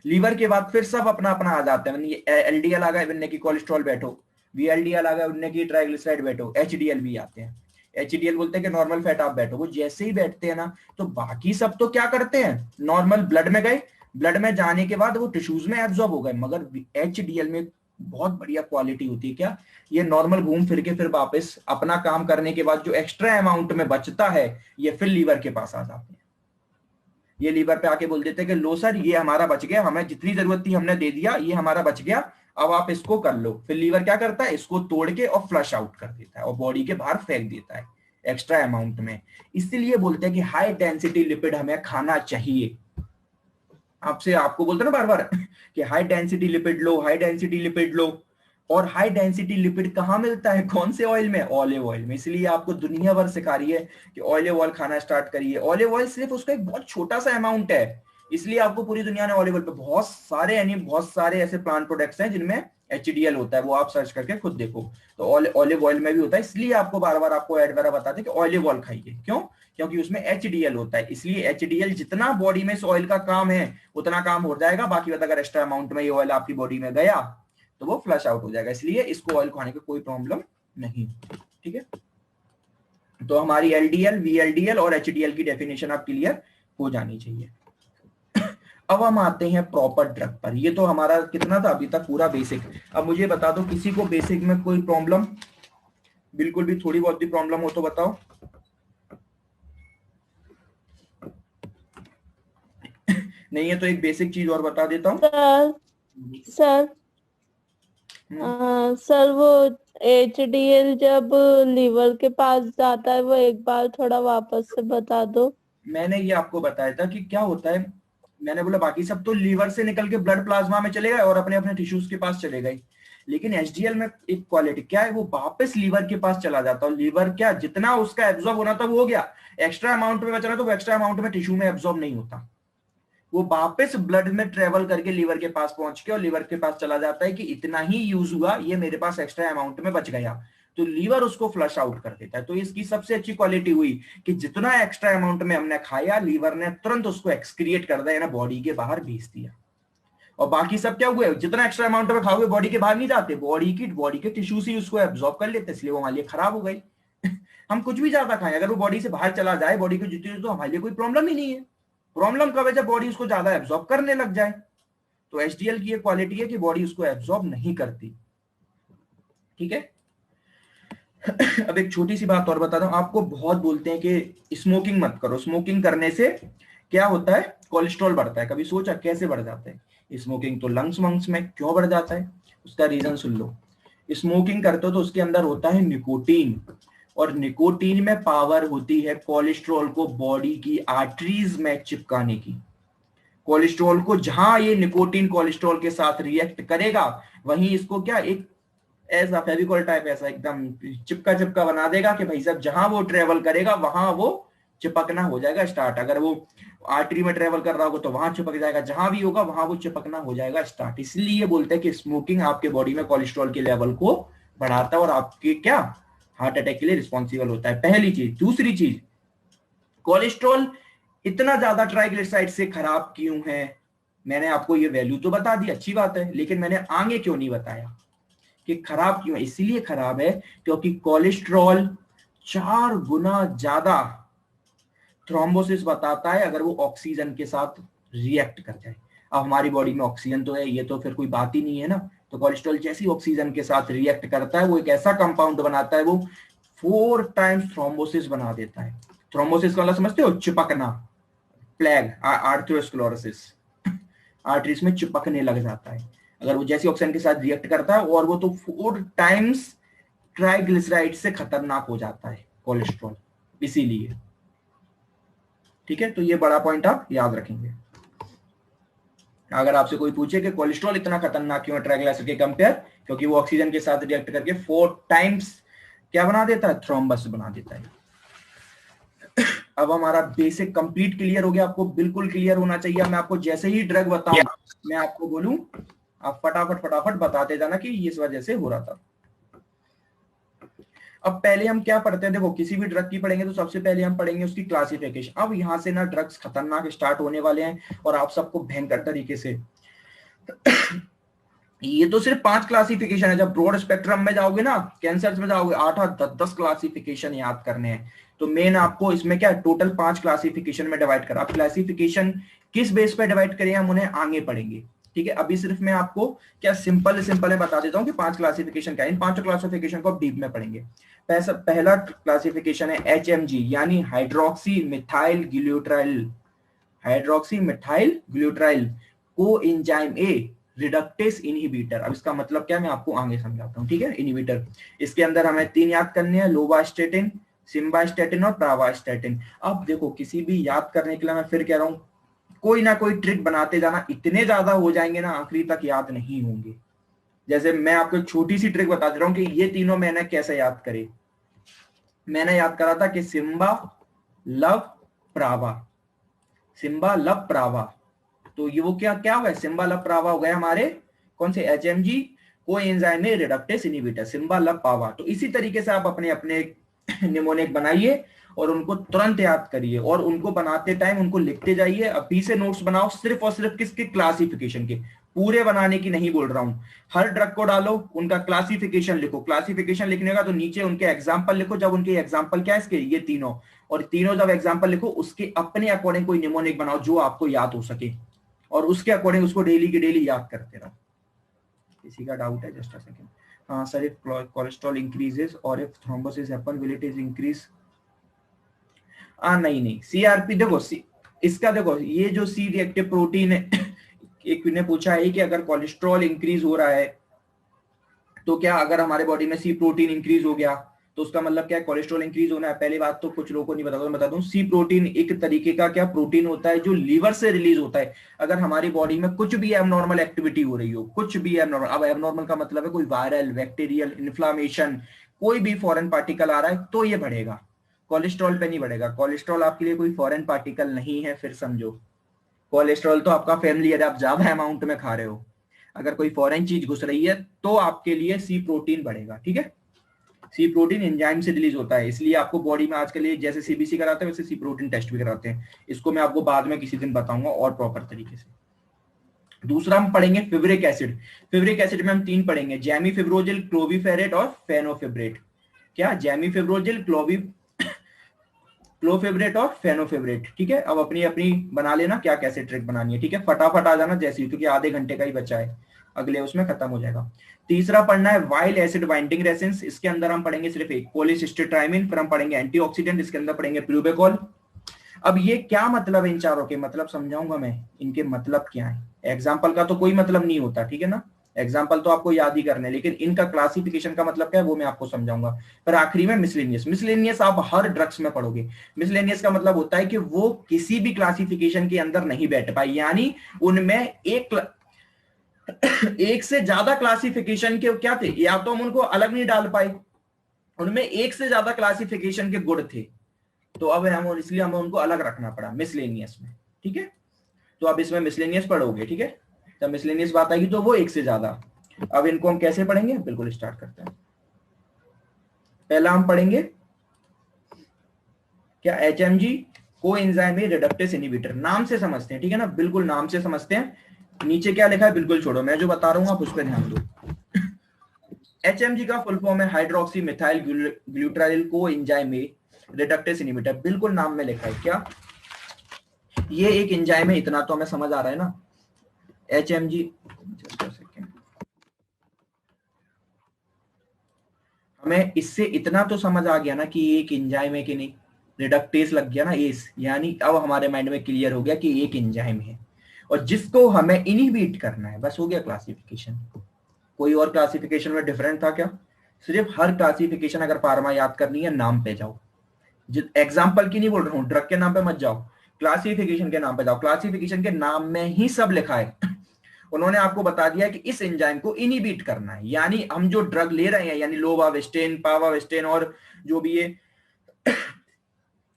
लीवर के बाद फिर सब अपना अपना आ जाता है, एलडीएल आ गए बनने की, कोलेस्ट्रॉल बैठो, वीएलडीएल आ गए उनने की, ट्राइग्लिसराइड बैठो, एचडीएल भी आते हैं। एचडीएल बोलते हैं कि नॉर्मल फैट आप बैठो, वो जैसे ही बैठते हैं ना, तो बाकी सब तो क्या करते हैं, नॉर्मल ब्लड में गए, ब्लड में जाने के बाद वो टिश्यूज में एब्जॉर्ब हो गए। मगर एचडीएल में बहुत बढ़िया क्वालिटी होती है क्या, ये नॉर्मल घूम फिर के फिर वापस अपना काम करने के बाद जो एक्स्ट्रा अमाउंट में बचता है, ये फिर लीवर के पास आ जाते हैं। ये लीवर पे आके बोल देते हैं कि लो सर ये हमारा बच गया, हमें जितनी जरूरत थी हमने दे दिया, ये हमारा बच गया, अब आप इसको कर लो। फिर लीवर क्या करता है, इसको तोड़ के और फ्लश आउट कर देता है और बॉडी के बाहर फेंक देता है एक्स्ट्रा अमाउंट में। इसीलिए बोलते हैं कि हाई डेंसिटी लिपिड हमें खाना चाहिए। आपसे आपको बोलते हैं ना बार बार कि हाई डेंसिटी लिपिड लो, हाई डेंसिटी लिपिड लो। और हाई डेंसिटी लिपिड कहाँ मिलता है, कौन से ऑयल में, ऑलिव ऑयल में। इसलिए आपको दुनिया भर सिखा रही है कि ऑलिव ऑयल खाना स्टार्ट करिए। ऑलिव ऑयल सिर्फ उसका एक बहुत छोटा सा अमाउंट है, इसलिए आपको पूरी दुनिया ने ऑलिव ऑयल पे बहुत सारे, यानी बहुत सारे ऐसे प्लांट प्रोडक्ट्स हैं जिनमें एचडीएल होता है, वो आप सर्च करके खुद देखो। तो ऑलिव ऑयल में भी होता है, इसलिए आपको बार बार आपको एड वगैरह बताते हैं कि ऑलिव ऑयल खाइए। क्यों, क्योंकि उसमें एचडीएल होता है। इसलिए एचडीएल जितना बॉडी में इस ऑयल का काम है उतना काम हो जाएगा, बाकी अगर एक्स्ट्रा अमाउंट में ये ऑयल आपकी बॉडी में गया तो वो फ्लश आउट हो जाएगा। इसलिए इसको ऑयल खाने का कोई प्रॉब्लम नहीं। ठीक है, तो हमारी एलडीएल, वीएलडीएल और एचडीएल की डेफिनेशन आप क्लियर हो जानी चाहिए। अब हम आते हैं प्रॉपर ड्रग पर। ये तो हमारा कितना था अभी तक, पूरा बेसिक। अब मुझे बता दो किसी को बेसिक में कोई प्रॉब्लम, बिल्कुल भी थोड़ी बहुत भी प्रॉब्लम हो तो बताओ। नहीं है तो एक बेसिक चीज और बता देता हूँ। सर सर वो एचडीएल जब लीवर के पास जाता है, वो एक बार थोड़ा वापस से बता दो। मैंने ये आपको बताया था कि क्या होता है, मैंने बोला बाकी सब तो लीवर से निकल के ब्लड प्लाज्मा में चले गए और अपने अपने टिश्यूज के पास चले गए, लेकिन एचडीएल में एक क्वालिटी क्या है, वो वापस लीवर के पास चला जाता है। लीवर क्या, जितना उसका एब्जॉर्ब होना था वो हो गया, एक्स्ट्रा अमाउंट में बचना तो वो एक्स्ट्रा अमाउंट में टिश्यू में एब्जॉर्ब नहीं होता, वो वापस ब्लड में ट्रेवल करके लीवर के पास पहुंच के और लीवर के पास चला जाता है कि इतना ही यूज हुआ, ये मेरे पास एक्स्ट्रा अमाउंट में बच गया, तो लीवर उसको फ्लश आउट कर देता है। तो इसकी सबसे अच्छी क्वालिटी हुई कि जितना एक्स्ट्रा अमाउंट में हमने खाया, लीवर ने तुरंत उसको एक्सक्रिएट कर दिया ना, बॉडी के बाहर भेज दिया। और बाकी सब क्या हुए, जितना एक्स्ट्रा अमाउंट में खाओगे बॉडी के बाहर नहीं जाते, बॉडी के टिश्यूज ही उसको एब्जॉर्ब कर लेते, इसलिए वो हमारे लिए खराब हो गई। हम कुछ भी ज्यादा खाएं, अगर वो बॉडी से बाहर चला जाए बॉडी को जितनी, तो हमारे लिए कोई प्रॉब्लम ही नहीं है। प्रॉब्लम कब है, जब बॉडी उसको ज्यादा एब्जॉर्ब करने लग जाए। तो एचडीएल की ये क्वालिटी है कि बॉडी उसको एब्जॉर्ब नहीं करती। ठीक है। अब एक छोटी सी बात और बता दूं आपको, बहुत बोलते हैं कि स्मोकिंग मत करो, स्मोकिंग करने से क्या होता है, कोलेस्ट्रॉल बढ़ता है। कभी सोचा कैसे बढ़ जाता है स्मोकिंग, तो लंग्स वंग्स में क्यों बढ़ जाता है, उसका रीजन सुन लो। स्मोकिंग करते हो तो उसके अंदर होता है निकोटीन, और निकोटीन में पावर होती है कोलेस्ट्रॉल को बॉडी की आर्टरीज में चिपकाने की। कोलेस्ट्रॉल को जहां ये निकोटीन कोलेस्ट्रॉल के साथ रिएक्ट करेगा, वहीं इसको क्या, एक ऐसा फेविकॉल टाइप ऐसा एकदम चिपका चिपका बना देगा कि भाई साहब जहां वो ट्रेवल करेगा वहां वो चिपकना हो जाएगा स्टार्ट। अगर वो आर्टरी में ट्रेवल कर रहा होगा तो वहां चिपक जाएगा, जहां भी होगा वहां वो चिपकना हो जाएगा स्टार्ट। इसलिए बोलते हैं कि स्मोकिंग आपके बॉडी में कोलेस्ट्रॉल के लेवल को बढ़ाता है और आपके क्या, हार्ट अटैक के लिए रिस्पॉन्सिबल होता है। पहली चीज। दूसरी चीज, कोलेस्ट्रॉल इतना ज्यादा ट्राइग्लिसराइड से खराब क्यों है, मैंने आपको ये वैल्यू तो बता दी, अच्छी बात है, लेकिन मैंने आगे क्यों नहीं बताया कि खराब क्यों है। इसलिए खराब है क्योंकि कोलेस्ट्रॉल 4 गुना ज्यादा थ्रोम्बोसिस बताता है अगर वो ऑक्सीजन के साथ रिएक्ट कर जाए। अब हमारी बॉडी में ऑक्सीजन तो है, ये तो फिर कोई बात ही नहीं है ना। तो कोलेस्ट्रॉल जैसी ऑक्सीजन के साथ रिएक्ट करता है, वो एक ऐसा कंपाउंड बनाता है, वो 4 टाइम्स थ्रोम्बोसिस बना देता है। थ्रोम्बोसिस का मतलब समझते हो, चिपकना, प्लेग, आर्थ्रोस्क्लेरोसिस, आर्टरीज में चिपकने लग जाता है अगर वो जैसी ऑक्सीजन के साथ रिएक्ट करता है, और वो तो 4 टाइम्स ट्राइग्लिसराइड से खतरनाक हो जाता है कोलेस्ट्रॉल, इसीलिए। ठीक है, तो ये बड़ा पॉइंट आप याद रखेंगे। अगर आपसे कोई पूछे कि कोलेस्ट्रॉल इतना खतरनाक क्यों है ट्राइग्लिसराइड के कंपेयर, क्योंकि वो ऑक्सीजन के साथ रिएक्ट करके 4 टाइम्स क्या बना देता है, थ्रोम्बस बना देता है। अब हमारा बेसिक कंप्लीट क्लियर हो गया, आपको बिल्कुल क्लियर होना चाहिए। मैं आपको जैसे ही ड्रग बताऊं, मैं आपको बोलूं, आप फटाफट फटाफट बताते जाना कि इस वजह से हो रहा था। अब पहले हम क्या पढ़ते हैं, देखो किसी भी ड्रग की पढ़ेंगे तो सबसे पहले हम पढ़ेंगे उसकी क्लासिफिकेशन। अब यहां से ना ड्रग्स खतरनाक स्टार्ट होने वाले हैं और आप सबको भयंकर तरीके से ये तो सिर्फ 5 क्लासिफिकेशन है। जब ब्रॉड स्पेक्ट्रम में जाओगे ना, कैंसर में जाओगे, 8 10 क्लासिफिकेशन याद करने हैं। तो मेन आपको इसमें क्या टोटल 5 क्लासिफिकेशन में डिवाइड करा। अब क्लासिफिकेशन किस बेस पे डिवाइड करें हम उन्हें आगे पढ़ेंगे, ठीक है। अभी सिर्फ मैं आपको क्या सिंपल है बता देता हूँ कि 5 क्लासिफिकेशन क्या है। इन 5 क्लासिफिकेशन को डीप में पढ़ेंगे। पहला क्लासिफिकेशन है HMG यानी हाइड्रोक्सी मिथाइल ग्लूटाराइल, हाइड्रोक्सी मिथाइल ग्लूटाराइल को एंजाइम ए रिडक्टेस इनहिबिटर। अब इसका मतलब क्या है मैं आपको आगे समझाता हूँ, ठीक है। इनहिबिटर, इसके अंदर हमें 3 याद करने हैं, लोवास्टेटिन, सिम्वास्टेटिन और प्रावास्टेटिन। अब देखो किसी भी याद करने के लिए मैं फिर कह रहा हूँ कोई ना कोई ट्रिक बनाते जाना, इतने ज्यादा हो जाएंगे ना आखिरी तक याद नहीं होंगे। जैसे मैं आपको एक छोटी सी ट्रिक बता दे रहा हूँ कि ये तीनों मैंने कैसे याद करे। मैंने याद करा था कि सिम्बा लव प्रावा, सिम्बा लव प्रावा। तो ये वो क्या क्या हुआ, सिम्बा लव प्रावा हो गया हमारे कौन से, HMG coenzyme reductase inhibitor, सिम्बा लव पावा। तो इसी तरीके से आप अपने अपने निमोनिक बनाइए और उनको तुरंत याद करिए और उनको बनाते टाइम उनको लिखते जाइए। अभी से नोट्स बनाओ सिर्फ और सिर्फ किसके, क्लासिफिकेशन के। पूरे बनाने की नहीं बोल रहा हूं, हर ड्रग को डालो, उनका क्लासिफिकेशन लिखो। क्लासिफिकेशन लिखने का तो नीचे उनके एग्जाम्पल लिखो, जब उनके एग्जाम्पल क्या है इसके, ये तीनों, और तीनों जब एग्जाम्पल लिखो उसके अपने अकॉर्डिंग कोई निमोनिक बनाओ जो आपको याद हो सके और उसके अकॉर्डिंग उसको डेली की डेली याद करते रहो। किसी का डाउट है, जस्ट अ सेकंड। हाँ सर, इफ कोलेस्ट्रॉल इंक्रीजेस और if thrombosis happen will it is increase. नहीं सीआरपी देखो इसका देखो ये जो सी रिएक्टिव प्रोटीन है एक ने पूछा है कि अगर कोलेस्ट्रॉल इंक्रीज हो रहा है तो क्या अगर हमारे बॉडी में सी प्रोटीन इंक्रीज हो गया तो उसका मतलब क्या है, कोलेस्ट्रॉल इंक्रीज होना है। पहली बात तो कुछ लोगों को नहीं पता, तो मैं बताता हूँ। सी प्रोटीन एक तरीके का क्या प्रोटीन होता है जो लीवर से रिलीज होता है अगर हमारी बॉडी में कुछ भी एबनॉर्मल एक्टिविटी हो रही हो, कुछ भी एबनॉर्मल। अब एबनॉर्मल का मतलब है कोई वायरल, बैक्टीरियल, इन्फ्लामेशन, कोई भी फॉरेन पार्टिकल आ रहा है तो ये बढ़ेगा, कोलेस्ट्रॉल पे नहीं बढ़ेगा। कोलेस्ट्रॉल आपके लिए कोई फॉरेन पार्टिकल नहीं है, फिर समझो। कोलेस्ट्रॉल तो आपका फैमिली है, आप ज्यादा अमाउंट में खा रहे हो। अगर कोई फॉरेन चीज घुस रही है तो आपके लिए सी प्रोटीन बढ़ेगा, ठीक है। सी प्रोटीन एंजाइम से रिलीज होता है, इसलिए आपको बॉडी में आजकल ये जैसे सीबीसी कराते हैं वैसे सी प्रोटीन टेस्ट भी कराते हैं। इसको मैं आपको बाद में किसी दिन बताऊंगा और प्रॉपर तरीके से। दूसरा हम पढ़ेंगे फिब्रिक एसिड। फिब्रिक एसिड में हम 3 पढ़ेंगे, जैमीफिब्रोजिल, क्लोविफेरेट और फेनोफिब्रेट। क्या, जैमीफिब्रोजिल, क्लोफेब्रेट और फेनोफेब्रेट, ठीक है। अब अपनी अपनी बना लेना क्या कैसे ट्रिक बनानी है, ठीक है। फटाफट आ जाना जैसे ही, क्योंकि आधे घंटे का ही बचा है, अगले उसमें खत्म हो जाएगा। तीसरा पढ़ना है वाइल्ड एसिड बाइंडिंग रेसेंस। इसके अंदर हम पढ़ेंगे सिर्फ एक, कोलिसिस्टेराइमिन। फिर हम पढ़ेंगे एंटीऑक्सीडेंट, इसके अंदर पढ़ेंगे प्लूबेकॉल। अब ये क्या मतलब है, इन चारों के मतलब समझाऊंगा मैं, इनके मतलब क्या है। एग्जाम्पल का तो कोई मतलब नहीं होता, ठीक है ना, एग्जाम्पल तो आपको याद ही करने, लेकिन इनका क्लासिफिकेशन का मतलब क्या है वो मैं आपको समझाऊंगा। फिर आखिरी में मिसलेनियस। मिसलेनियस आप हर ड्रग्स में पढ़ोगे। मिसलेनियस का मतलब होता है कि वो किसी भी क्लासिफिकेशन के अंदर नहीं बैठ पाई, यानी उनमें एक से ज्यादा क्लासिफिकेशन के क्या थे, या तो हम उनको अलग नहीं डाल पाए, उनमें एक से ज्यादा क्लासिफिकेशन के गुण थे, तो अब हम इसलिए हमें उनको अलग रखना पड़ा मिसलेनियस में, ठीक है। तो अब इसमें मिसलेनियस पढ़ोगे, ठीक है। जब मिसलेनियस बात आएगी तो वो एक से ज्यादा। अब इनको हम कैसे पढ़ेंगे, बिल्कुल स्टार्ट करते हैं। पहला हम पढ़ेंगे क्या, HMG coenzyme reductase inhibitor. नाम से समझते हैं, ठीक है ना, बिल्कुल नाम से समझते हैं। नीचे क्या लिखा है बिल्कुल छोड़ो, मैं जो बता रहा हूँ आप उस पर ध्यान दो। HMG का फुल फॉर्म है हाइड्रोक्सी मिथाइल ग्लूटाराइल को एंजाइम रिडक्टेस इनहिबिटर। बिल्कुल नाम में लिखा है क्या, ये एक एंजाइम है, इतना तो हमें समझ आ रहा है ना। HMG, हमें इससे इतना तो समझ आ गया ना कि ये एक एंजाइम है कि नहीं, रिडक्टेस लग गया ना एस, यानी अब हमारे माइंड में क्लियर हो गया कि एक एंजाइम है और जिसको हमें इनहिबिट करना है, बस हो गया क्लासिफिकेशन। कोई और क्लासिफिकेशन में डिफरेंट था क्या, सिर्फ हर क्लासिफिकेशन अगर फार्मा याद करनी है नाम पे जाओ, एग्जाम्पल की नहीं बोल रहा हूँ, ड्रग के नाम पे मत जाओ, क्लासिफिकेशन के नाम पे जाओ। क्लासिफिकेशन के नाम में ही सब लिखा है उन्होंने आपको बता दिया कि इस एंजाइम को इनिबिट करना है, यानी हम जो ड्रग ले रहे हैं, यानी लोवावेस्टिन, पावावेस्टिन और जो भी ये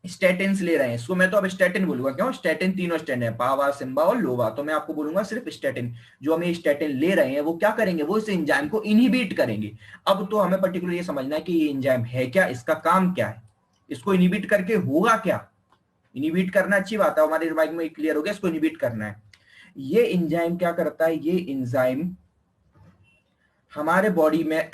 स्टेटिन ले रहे हैं, इसको मैं तो अब स्टेटिन बोलूंगा, क्यों? स्टेटिन, तीनों स्टेटिन है, पावा, सिम्बा और लोवा, तो मैं आपको बोलूंगा सिर्फ स्टेटिन। जो हम ये स्टेटिन ले रहे हैं वो क्या करेंगे, वो इस एंजाइम को इनहिबिट करेंगे। अब तो हमें पर्टिकुलर ये समझना है कि ये एंजाइम है क्या, इसका काम क्या है, इसको इनहिबिट करके होगा क्या। इनहिबिट करना अच्छी बात है, हमारे दिमाग में क्लियर हो गया, इसको इनहिबिट करना है। ये एंजाइम क्या करता है, ये एंजाइम हमारे बॉडी में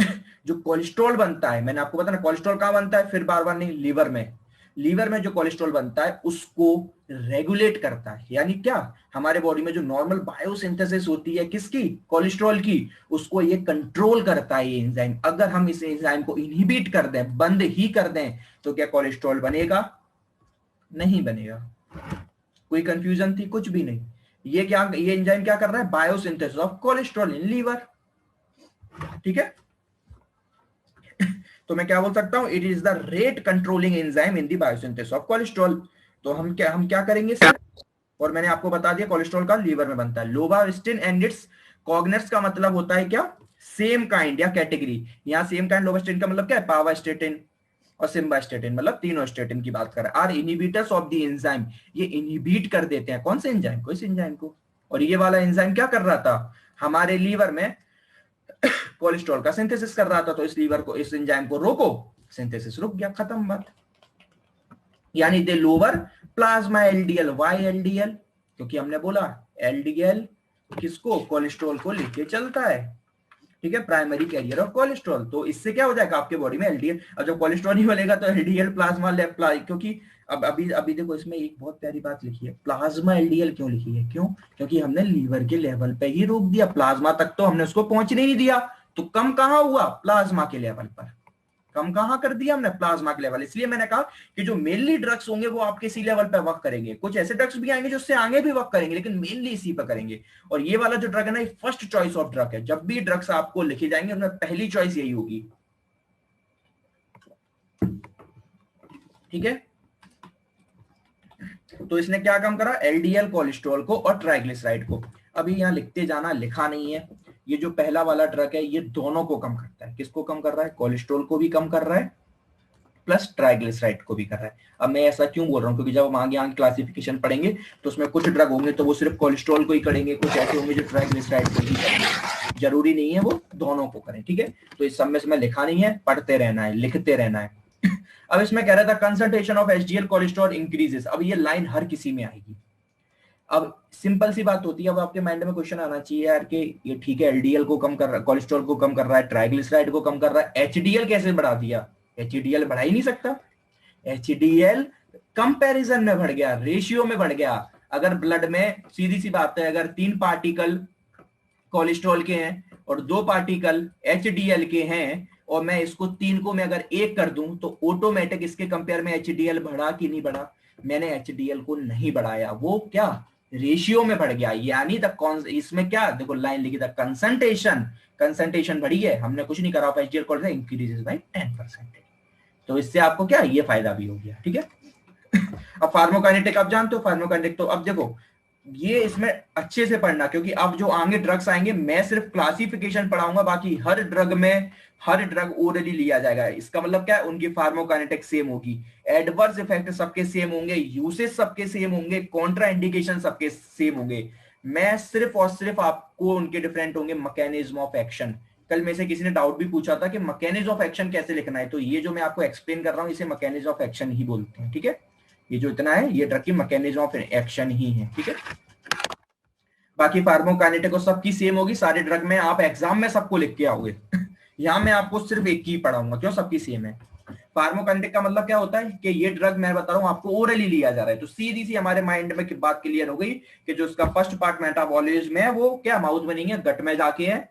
जो कोलेस्ट्रॉल बनता है, मैंने आपको बताया ना कोलेस्ट्रॉल कहां बनता है, फिर बार बार नहीं, लीवर में। लीवर में जो कोलेस्ट्रॉल बनता है उसको रेगुलेट करता है, यानी क्या, हमारे बॉडी में जो नॉर्मल बायोसिंथेसिस होती है किसकी, कोलेस्ट्रॉल की, उसको ये कंट्रोल करता है ये एंजाइम। अगर हम इस एंजाइम को इनहिबिट कर दें, बंद ही कर दें, तो क्या कोलेस्ट्रॉल बनेगा, नहीं बनेगा। कोई कंफ्यूजन थी, कुछ भी नहीं। ये क्या, ये एंजाइम क्या कर रहा है, biosynthesis of cholesterol in liver, ठीक है। तो मैं क्या बोल सकता हूं, it is the rate controlling enzyme in the biosynthesis of cholesterol. तो हम क्या करेंगे सर, और मैंने आपको बता दिया कोलेस्ट्रॉल का लीवर में बनता है। लोवास्टिन एंड इट्स कॉग्नेट्स का मतलब होता है क्या, सेम काइंड या कैटेगरी। यहां सेम काइंड लोवास्टिन का मतलब क्या है, पावास्टेटिन और सिम्बास्टेटिन, मतलब तीनों स्टेटिन की बात कर रहे हैं। Are inhibitors of the enzyme, ये इनहिबिट कर देते हैं कौन से एंजाइम को, इस एंजाइम को। और ये वाला एंजाइम क्या कर रहा था, हमारे लीवर में कोलेस्ट्रॉल का सिंथेसिस कर रहा था, तो इस लीवर को, इस एंजाइम को रोको, सिंथेसिस रुक गया, खत्म बात। यानी they lower plasma LDL, why LDL, क्योंकि हमने बोला एलडीएल किसको, कोलेस्ट्रॉल को लेके चलता है, ठीक है, प्राइमरी कैरियर ऑफ कोलेस्ट्रॉल। तो इससे क्या हो जाएगा आपके बॉडी में एलडीएल, और जब कोलेस्ट्रॉल नहीं बनेगा तो एलडीएल प्लाज्मा क्योंकि अब अभी देखो इसमें एक बहुत प्यारी बात लिखी है, प्लाज्मा एलडीएल क्यों लिखी है, क्यों, क्योंकि हमने लीवर के लेवल पे ही रोक दिया, प्लाज्मा तक तो हमने उसको पहुंचने नहीं दिया। तो कम कहां हुआ, प्लाज्मा के लेवल पर, कम कहां कर दिया हमने, प्लाज्मा के लेवल। इसलिए मैंने कहा कि जो मेनली ड्रग्स होंगे वो आपके इसी लेवल पे वर्क करेंगे, कुछ ऐसे ड्रग्स भी आएंगे जो उससे आगे भी वर्क करेंगे, लेकिन मेनली इसी पे करेंगे। और ये वाला जो ड्रग है ना, ये फर्स्ट चॉइस ऑफ ड्रग है। जब भी ड्रग्स आपको लिखे जाएंगे उनमें पहली चॉइस यही होगी, ठीक है। तो इसने क्या काम करा, एलडीएल कोलेस्ट्रॉल को और ट्राइग्लिसराइड को। अभी यहां लिखते जाना, लिखा नहीं है। ये जो पहला वाला ड्रग है ये दोनों को कम करता है, किसको कम कर रहा है, कोलेस्ट्रॉल को भी कम कर रहा है प्लस ट्राइग्लिसराइड को भी कर रहा है। अब मैं ऐसा क्यों बोल रहा हूं, क्योंकि जब हम आगे क्लासिफिकेशन पढ़ेंगे तो उसमें कुछ ड्रग होंगे तो वो सिर्फ कोलेस्ट्रॉल को ही करेंगे, कुछ ऐसे होंगे जो ट्राइग्लिसराइड को ही करेंगे। जरूरी नहीं है वो दोनों को करें, ठीक है। तो इस सब में इसमें लिखा नहीं है, पढ़ते रहना है, लिखते रहना है। अब इसमें कह रहा था concentration of HDL cholesterol increases. अब ये लाइन हर किसी में आएगी। अब सिंपल सी बात होती है, अब आपके माइंड में क्वेश्चन आना चाहिए यार कि ये ठीक है, एलडीएल को कम कर रहा है, कोलेस्ट्रॉल को कम कर रहा है, ट्राइग्लिसराइड को कम कर रहा है, एचडीएल कैसे बढ़ा दिया, एचडीएल बढ़ा ही नहीं सकता। एचडीएल कंपैरिजन में बढ़ गया, रेशियो में बढ़ गया। अगर ब्लड में, सीधी सी बात है, अगर 3 पार्टिकल कोलेस्ट्रॉल के हैं और 2 पार्टिकल एचडीएल के हैं, और मैं इसको 3 को मैं अगर 1 कर दूं, तो ऑटोमेटिक इसके कंपेयर में एचडीएल बढ़ा कि नहीं बढ़ा, मैंने एचडीएल को नहीं बढ़ाया, वो क्या रेशियो में बढ़ गया। यानी इसमें क्या, देखो लाइन लिखी था, कंसंट्रेशन बढ़ी है, हमने कुछ नहीं करा, एचडीएल को इंक्रीजेस बाय 10%। तो इससे आपको क्या, ये फायदा भी हो गया, ठीक है। अब फार्माकोकाइनेटिक आप जानते हो, फार्माकोकाइनेटिक तो अब देखो ये इसमें अच्छे से पढ़ना, क्योंकि अब जो आगे ड्रग्स आएंगे मैं सिर्फ क्लासिफिकेशन पढ़ाऊंगा, बाकी हर ड्रग ओरली लिया जाएगा। इसका मतलब क्या है, उनकी फार्माकोकाइनेटिक सेम होगी, एडवर्स इफेक्ट सबके सेम होंगे, यूसेज सबके सेम होंगे, कॉन्ट्रा इंडिकेशन सबके सेम होंगे। मैं सिर्फ और सिर्फ आपको उनके डिफरेंट होंगे मैकेनिज्म ऑफ एक्शन। कल में से किसी ने डाउट भी पूछा था कि मैकेनिज्म ऑफ एक्शन कैसे लिखना है, तो ये जो मैं आपको एक्सप्लेन कर रहा हूं इसे मैकेनिज्म ऑफ एक्शन ही बोलते हैं, ठीक है। ये जो इतना है ये ड्रग की मैकेनिज्म ऑफ एक्शन ही है, ठीक है। बाकी फार्माकोकाइनेटिक सबकी सेम होगी सारे ड्रग में, आप एग्जाम में सबको लिख के आओगे। यहां मैं आपको सिर्फ एक ही पढ़ाऊंगा, क्यों, सबकी सेम है। फार्माकोकाइनेटिक का मतलब क्या होता है कि ये ड्रग मैं बता रहा हूं आपको ओरली लिया जा रहा है, तो सीधी सी हमारे माइंड में बात क्लियर हो गई कि जो उसका फर्स्ट पार्ट मेटाबॉलिज्म है वो क्या माउथ में नहीं है, गट में जाके है,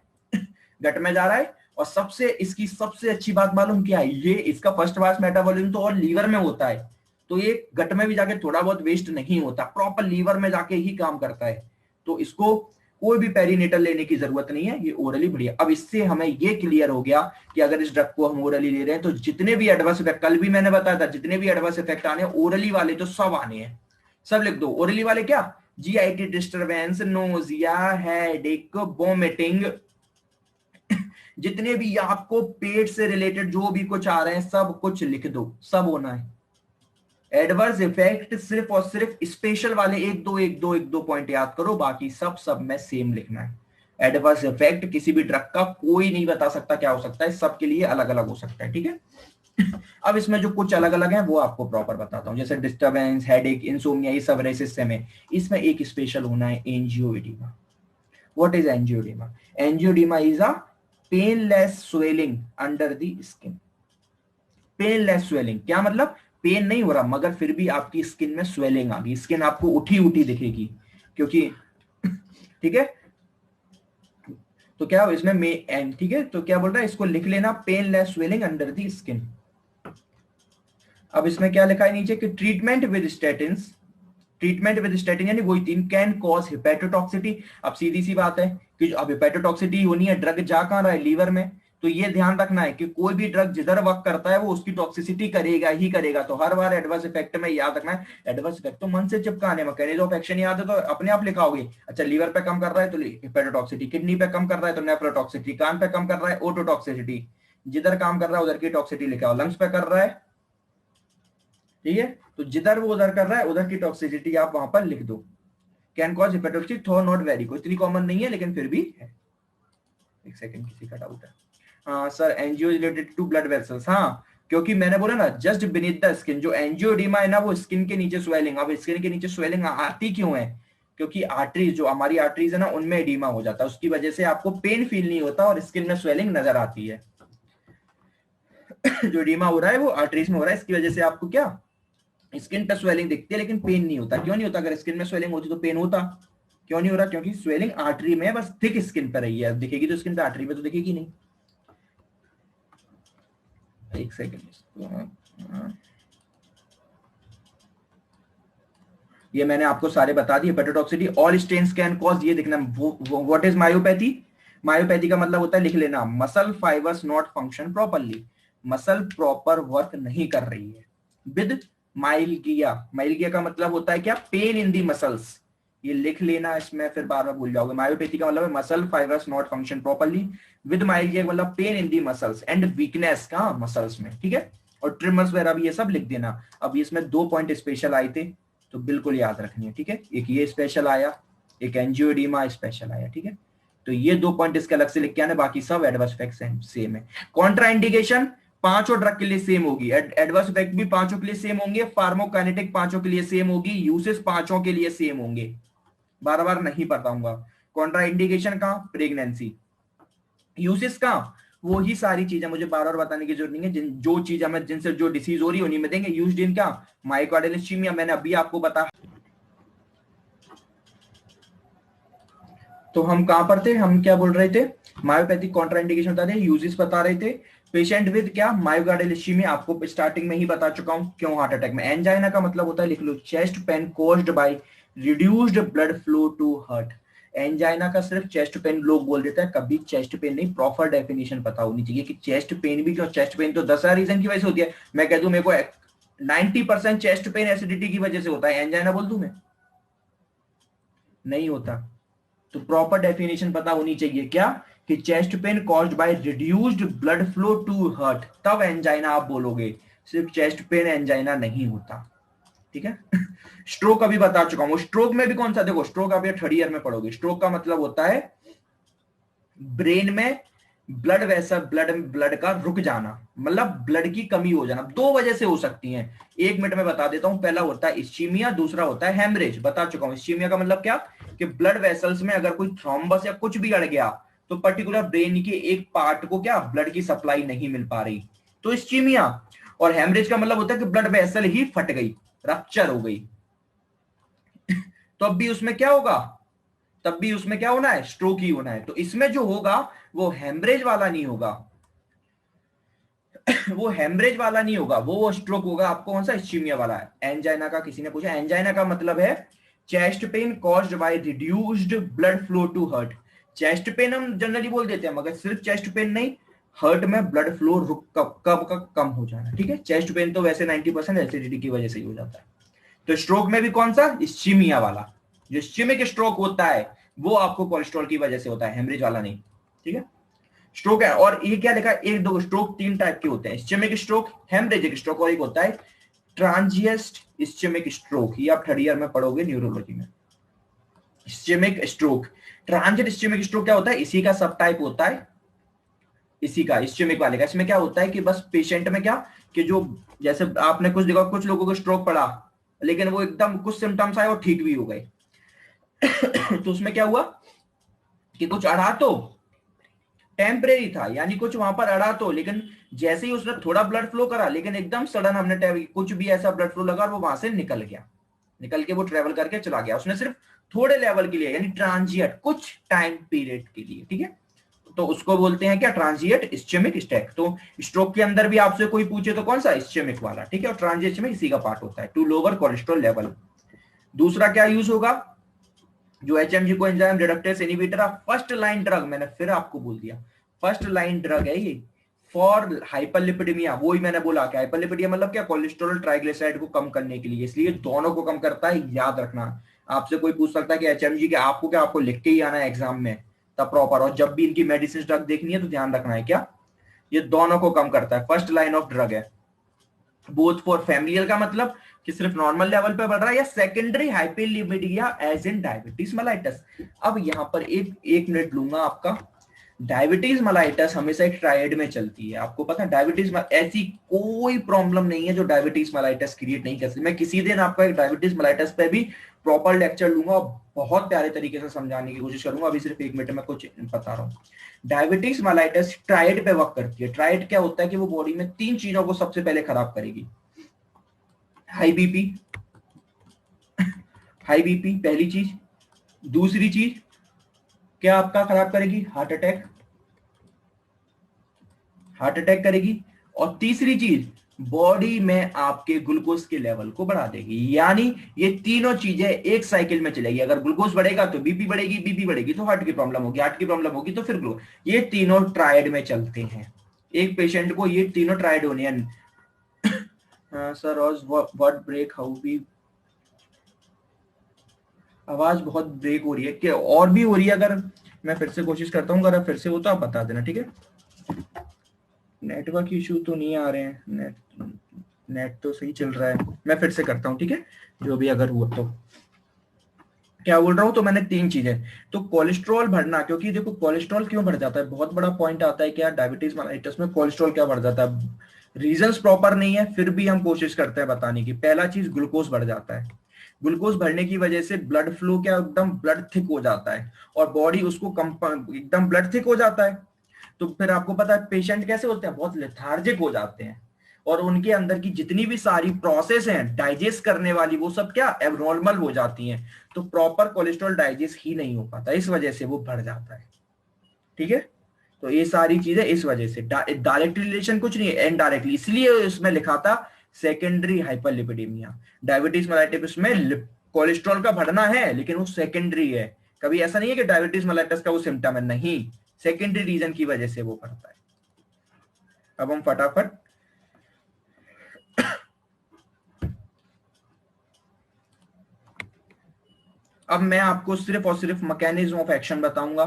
गट में जा रहा है। और सबसे इसकी सबसे अच्छी बात मालूम क्या है, ये इसका फर्स्ट पास मेटाबॉलिज्म तो और लीवर में होता है, तो ये गट में भी जाके थोड़ा बहुत वेस्ट नहीं होता, प्रॉपर लीवर में जाके ही काम करता है। तो इसको कोई भी पेरिनेटल लेने की जरूरत नहीं है, ये ओरली बढ़िया। अब इससे हमें ये क्लियर हो गया कि अगर इस ड्रग को हम ओरली ले रहे हैं तो जितने भी एडवर्स इफेक्ट, कल भी मैंने बताया था, जितने भी एडवर्स इफेक्ट आने ओरली वाले तो सब आने हैं, सब लिख दो। ओरली वाले क्या, GIT disturbance, nausea, headache, vomiting, जितने भी आपको पेट से रिलेटेड जो भी कुछ आ रहे हैं सब कुछ लिख दो, सब होना है। एडवर्स इफेक्ट सिर्फ और सिर्फ स्पेशल वाले एक दो पॉइंट याद करो, बाकी सब में सेम लिखना है। एडवर्स इफेक्ट किसी भी ड्रग का कोई नहीं बता सकता क्या हो सकता है, सबके लिए अलग अलग हो सकता है, ठीक है। अब इसमें जो कुछ अलग अलग है वो आपको प्रॉपर बताता हूं, जैसे डिस्टर्बेंस, हेडेक, इंसोम्निया, ये सब रहे सिस्टम में। इसमें एक स्पेशल होना है angioedema. What is angioedema? Angioedema is a painless swelling under the skin. Painless swelling क्या मतलब? पेन नहीं हो रहा मगर फिर भी आपकी स्किन में स्वेलिंग आ गई, स्किन आपको उठी उठी दिखेगी, क्योंकि ठीक है। तो क्या हो इसमें एंड, ठीक है। तो क्या बोल रहा है, इसको लिख लेना, painless swelling under the skin. अब इसमें क्या लिखा है नीचे कि treatment with statins, treatment with statin यानी वही तीन, कैन कॉज हेपेटोटॉक्सिटी। अब सीधी सी बात है कि अब हेपेटोटॉक्सिटी होनी है, ड्रग जा कहां रहा है, लीवर में। तो ये ध्यान रखना है कि कोई भी ड्रग जिधर वर्क करता है वो उसकी टॉक्सिसिटी करेगा ही करेगा। तो हर बार एडवर्स इफेक्ट में याद रखना है, एडवर्स इफेक्ट तो मन से चिपकाने, मैकेनिज्म ऑफ एक्शन याद है तो अपने आप लिखाओगे। अच्छा, लीवर पे कम कर रहा है तो हेपेटोटॉक्सिटी, किडनी पे कम कर रहा है तो नेफ्रोटॉक्सिटी, कान पे कम कर रहा है ओटोटॉक्सिटी, जिधर काम कर रहा है उधर की टॉक्सिटी लिखाओ, लंग्स पे कर रहा है, ठीक है, तो जिधर वो उधर कर रहा है उधर की टॉक्सिसिटी आप वहां पर लिख दो। कैन कॉज हेपेटोटॉक्सिटी, थो नॉट वेरी, कोई इतनी कॉमन नहीं है लेकिन फिर भी है। एक सेकंड, किसी का डाउट है? हाँ sir, angio related to blood vessels, हाँ, क्योंकि मैंने बोला ना जस्ट बिनीथ द स्किन, जो एंजियोडीमा है ना वो स्किन के नीचे स्वेलिंग। अब स्किन के नीचे स्वेलिंग आती क्यों है? क्योंकि आर्टरीज, जो हमारी आर्टरीज है ना उनमें एडीमा हो जाता है, उसकी वजह से आपको पेन फील नहीं होता और स्किन में स्वेलिंग नजर आती है। जो एडीमा हो रहा है वो आर्टरीज में हो रहा है, इसकी वजह से आपको क्या स्किन पे स्वेलिंग दिखती है लेकिन पेन नहीं होता। क्यों नहीं होता? अगर स्किन में स्वेलिंग होती तो पेन होता। क्यों नहीं हो रहा? क्योंकि स्वेलिंग आर्टरी में बस थिक स्किन पे रही है, दिखेगी तो स्किन पे, आर्टरी में तो दिखेगी नहीं। एक सेकंड, ये मैंने आपको सारे बता दिए। हेपेटोटॉक्सिटी, ऑल स्टेन्स कैन कॉज, ये देखना। What is myopathy? मायोपैथी का मतलब होता है, लिख लेना, muscle fibres not function properly, muscle proper work नहीं कर रही है। विद माइल्गिया, माइल्गिया का मतलब होता है क्या? पेन इन दी मसल्स, ये लिख लेना, इसमें फिर बार बार भूल जाओगे। मायोपैथी का मतलब है muscle fibres not function properly, with myalgia मतलब pain in the muscles and weakness का मसल्स में, ठीक है। और ट्रिमर्स वगैरह भी ये सब लिख देना। अब इसमें 2 पॉइंट स्पेशल आए थे तो बिल्कुल याद रखनी है, ठीक है। एक ये स्पेशल आया, एक एंजियोडीमा स्पेशल आया, ठीक है। तो ये 2 पॉइंट इसके अलग से लिख के आने, बाकी सब एडवर्स इफेक्ट सेम है। कॉन्ट्रा इंडिकेशन पांचों ड्रग के लिए सेम होगी, एडवर्स इफेक्ट भी पांचों के लिए सेम होंगे, फार्माकोकाइनेटिक पांचों के लिए सेम होगी, यूसेस पांचों के लिए सेम होंगे। बार बार नहीं बताऊंगा। कॉन्ट्रा इंडिकेशन का प्रेगनेंसी, यूसेस का वो ही सारी चीजें मुझे बार बार बताने की जरूरत नहीं है, जो चीज हमें, जिनसे जो डिसीज हो रही है उन्हीं में देंगे। यूज्ड इन क्या? मायोकार्डियल इस्चीमिया, मैंने अभी आपको बताया। तो हम कहां पर थे, हम क्या बोल रहे थे? मायोपैथिक कॉन्ट्राइंडिकेशन बता रहे, यूजेस बता रहे थे। पेशेंट विद क्या? मायोकार्डियल इस्चीमिया, आपको स्टार्टिंग में ही बता चुका हूं क्यों हार्ट अटैक में। एंजाइना का मतलब होता है, लिख लो, chest pain caused by reduced blood flow to heart. Angina का सिर्फ चेस्ट पेन लोग बोल देते हैं, कभी चेस्ट पेन नहीं। प्रॉपर डेफिनेशन पता होनी चाहिए कि चेस्ट पेन भी क्यों। चेस्ट पेन तो 10 रीजन की वजह से होती है। मैं कह दूं मेरे को 90% चेस्ट पेन एसिडिटी की वजह से होता है, एंजाइना बोल दूं मैं? नहीं होता। तो प्रॉपर डेफिनेशन पता होनी चाहिए क्या? कि chest pain caused by reduced blood flow to heart, तब एंजाइना आप बोलोगे। सिर्फ चेस्ट पेन एंजाइना नहीं होता, ठीक है। स्ट्रोक अभी बता चुका हूं। स्ट्रोक में भी कौन सा, देखो स्ट्रोक आप ये 3rd ईयर में पढ़ोगे। स्ट्रोक का मतलब होता है ब्रेन में ब्लड वैसा ब्लड का रुक जाना, मतलब ब्लड की कमी हो जाना। 2 वजह से हो सकती है, 1 मिनट में बता देता हूं। पहला होता है इस्चीमिया, दूसरा होता है हेमरेज। बता चुका हूं। इस्चीमिया का मतलब क्या? कि ब्लड वेसल्स में अगर कोई थ्रोम्बस या कुछ भी अड़ गया तो पर्टिकुलर ब्रेन के एक पार्ट को क्या, ब्लड की सप्लाई नहीं मिल पा रही, तो इस्चीमिया। और हेमरेज का मतलब होता है कि ब्लड वेसल ही फट गई, रप्चर हो गई। तो अब भी उसमें क्या होगा? तब भी उसमें क्या होना है? स्ट्रोक ही होना है। तो इसमें जो होगा वो हेमरेज वाला नहीं होगा, वो हेमरेज वाला नहीं होगा, वो स्ट्रोक होगा आपको कौन सा? इस्चीमिया वाला है। एंजाइना का किसी ने पूछा, एंजाइना का मतलब है chest pain caused by reduced blood flow to heart. Chest pain हम जनरली बोल देते हैं मगर सिर्फ चेस्ट पेन नहीं, हार्ट में ब्लड फ्लो रुक कब कम हो जाना, ठीक है। चेस्ट पेन तो वैसे 90% एसिडिटी की वजह से ही हो जाता है। तो स्ट्रोक में भी कौन सा? इस्चीमिया वाला, जो इस्चेमिक स्ट्रोक होता है वो आपको कोलेस्ट्रॉल की वजह से होता है, हेमरेज वाला नहीं, ठीक है। स्ट्रोक है, और ये क्या लिखा है, एक दो स्ट्रोक तीन टाइप के होते हैं, इस्चेमिक स्ट्रोक, हेमरेजिक स्ट्रोक, और एक होता है ट्रांजिएंट इस्चेमिक स्ट्रोक। ये आप थर्ड ईयर में पढ़ोगे न्यूरोलॉजी में। Ischaemic stroke, transient ischaemic stroke क्या होता है, इसी का सब टाइप होता है, इसी का इस्चेमिक वाले का। इसमें क्या होता है कि बस पेशेंट में क्या, कि जो जैसे आपने कुछ देखा, कुछ लोगों को स्ट्रोक पड़ा लेकिन वो एकदम कुछ सिम्टम्स आए और ठीक भी हो गए तो उसमें क्या हुआ कि कुछ अड़ा तो टेम्परेरी था, यानी कुछ वहां पर अड़ा तो, लेकिन जैसे ही उसने थोड़ा ब्लड फ्लो करा, लेकिन एकदम सडन हमने कुछ भी ऐसा ब्लड फ्लो लगा और वो वहां से निकल गया, निकल के वो ट्रेवल करके चला गया, उसने सिर्फ थोड़े लेवल के लिए, यानी ट्रांजिएंट, कुछ टाइम पीरियड के लिए, ठीक है। तो उसको बोलते हैं क्या, ट्रांजिएंट इस्चेमिक स्ट्रोक। तो स्ट्रोक के अंदर भी आपसे कोई पूछे तो कौन सा, इस्चेमिक वाला, ठीक है। और ट्रांजिएंट में इसी का पार्ट होता है, टू लोअर कोलेस्ट्रॉल लेवल। दूसरा क्या यूज होगा, जो एचएमजी को enzyme reductase inhibitor, first line drug, मैंने फिर आपको बोल दिया फर्स्ट लाइन ड्रग है ये फॉर हाइपरलिपिडेमिया। वो ही मैंने बोला कि हाइपरलिपिडिया मतलब क्या, कोलेस्ट्रॉल ट्राइग्लिसराइड को कम करने के लिए, इसलिए दोनों को कम करता है, याद रखना। आपसे कोई पूछ सकता है कि एचएमजी के आपको क्या, आपको लिख के ही आना है एग्जाम में तब प्रॉपर, और जब भी इनकी मेडिसिन ड्रग देखनी है तो ध्यान रखना है क्या, ये दोनों को कम करता है, फर्स्ट लाइन ऑफ ड्रग है। बोथ फॉर फैमिलियल का मतलब कि सिर्फ नॉर्मल लेवल पे बढ़ रहा है, या secondary hyperlipidaemia as in diabetes mellitus. अब यहां पर एक मिनट लूंगा आपका। डायबिटीज मेलाइटस हमेशा एक ट्रायड में चलती है, आपको पता है डायबिटीज, ऐसी कोई प्रॉब्लम नहीं है जो डायबिटीज मेलाइटस क्रिएट नहीं कर सकती। मैं किसी दिन आपका एक डायबिटीज मेलाइटस पे भी प्रॉपर लेक्चर लूंगा, बहुत प्यारे तरीके से समझाने की कोशिश करूंगा, अभी सिर्फ एक मिनट में कुछ बता रहा हूँ। डायबिटीज मेलाइटस ट्रायड पे वर्क करती है। ट्रायड क्या होता है कि वो बॉडी में तीन चीजों को सबसे पहले खराब करेगी, हाई बीपी, हाई बीपी पहली चीज, दूसरी चीज क्या आपका खराब करेगी, हार्ट अटैक, हार्ट अटैक करेगी, और तीसरी चीज बॉडी में आपके ग्लूकोज के लेवल को बढ़ा देगी। यानी ये तीनों चीजें एक साइकिल में चलेगी, अगर ग्लूकोज बढ़ेगा तो बीपी बढ़ेगी, बीपी बढ़ेगी तो हार्ट की प्रॉब्लम होगी, हार्ट की प्रॉब्लम होगी तो फिर ग्लूकोज, ये तीनों ट्रायड में चलते हैं। एक पेशेंट को ये तीनों ट्रायड होने हैं। Sir what break how be, आवाज बहुत ब्रेक हो रही है, क्या और भी हो रही है, अगर मैं फिर से कोशिश करता हूँ, अगर फिर से हो तो आप बता देना, ठीक है। नेटवर्क इशू तो नहीं आ रहे हैं, नेट तो सही चल रहा है, मैं फिर से करता हूँ, ठीक है, जो भी अगर हुआ तो। क्या बोल रहा हूँ, तो मैंने तीन चीजें, तो कोलेस्ट्रॉल बढ़ना, क्योंकि देखो कोलेस्ट्रॉल क्यों बढ़ जाता है, बहुत बड़ा पॉइंट आता है कि यार डायबिटीज मेलाइटस में कोलेस्ट्रॉल क्या बढ़ जाता है, रीजंस प्रॉपर नहीं है, फिर भी हम कोशिश करते हैं बताने की। पहला चीज ग्लूकोज बढ़ जाता है, ग्लूकोज बढ़ने की वजह से ब्लड फ्लो क्या, एकदम ब्लड थिक हो जाता है, और बॉडी उसको एकदम ब्लड थिक हो जाता है, तो फिर आपको पता है पेशेंट कैसे होते हैं, बहुत लेथार्जिक हो जाते हैं, और उनके अंदर की जितनी भी सारी प्रोसेस हैं डाइजेस्ट करने वाली, वो सब क्या एबनॉर्मल हो जाती हैं, तो प्रॉपर कोलेस्ट्रॉल डाइजेस्ट ही नहीं हो पाता, इस वजह से वो बढ़ जाता है, ठीक है। तो ये सारी चीजें इस वजह से, डायरेक्ट रिलेशन कुछ नहीं है, इनडायरेक्टली, इसलिए इसमें लिखा था सेकेंडरी हाइपरलिपिडेमिया। डायबिटीज मेलाइटस में कोलेस्ट्रॉल का बढ़ना है लेकिन वो सेकेंडरी है, कभी ऐसा नहीं है कि डायबिटीज मेलाइटस का वो सिम्टम है, नहीं, सेकेंडरी रीजन की वजह से वो बढ़ता है। अब हम फटाफट अब मैं आपको सिर्फ और सिर्फ मैकेनिज्म ऑफ एक्शन बताऊंगा,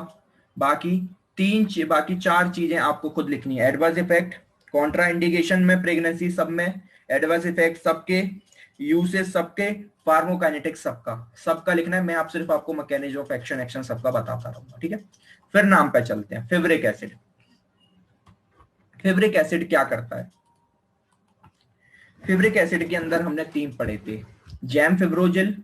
बाकी चार चीजें आपको खुद लिखनी है। एडवर्स इफेक्ट, कॉन्ट्रा इंडिकेशन में, प्रेगनेंसी सब में, एडवर्स इफेक्ट सबके, यूसेज सबके, फार्माकोकाइनेटिक्स सबका लिखना है। मैं आप सिर्फ आपको मैकेनिज्म ऑफ एक्शन सबका बताता रहूंगा, ठीक है। फिर नाम पे चलते हैं, फेवरिक एसिड। फेवरिक एसिड क्या करता है, फेवरिक एसिड के अंदर हमने तीन पढ़े थे, जैम फिब्रोजिल,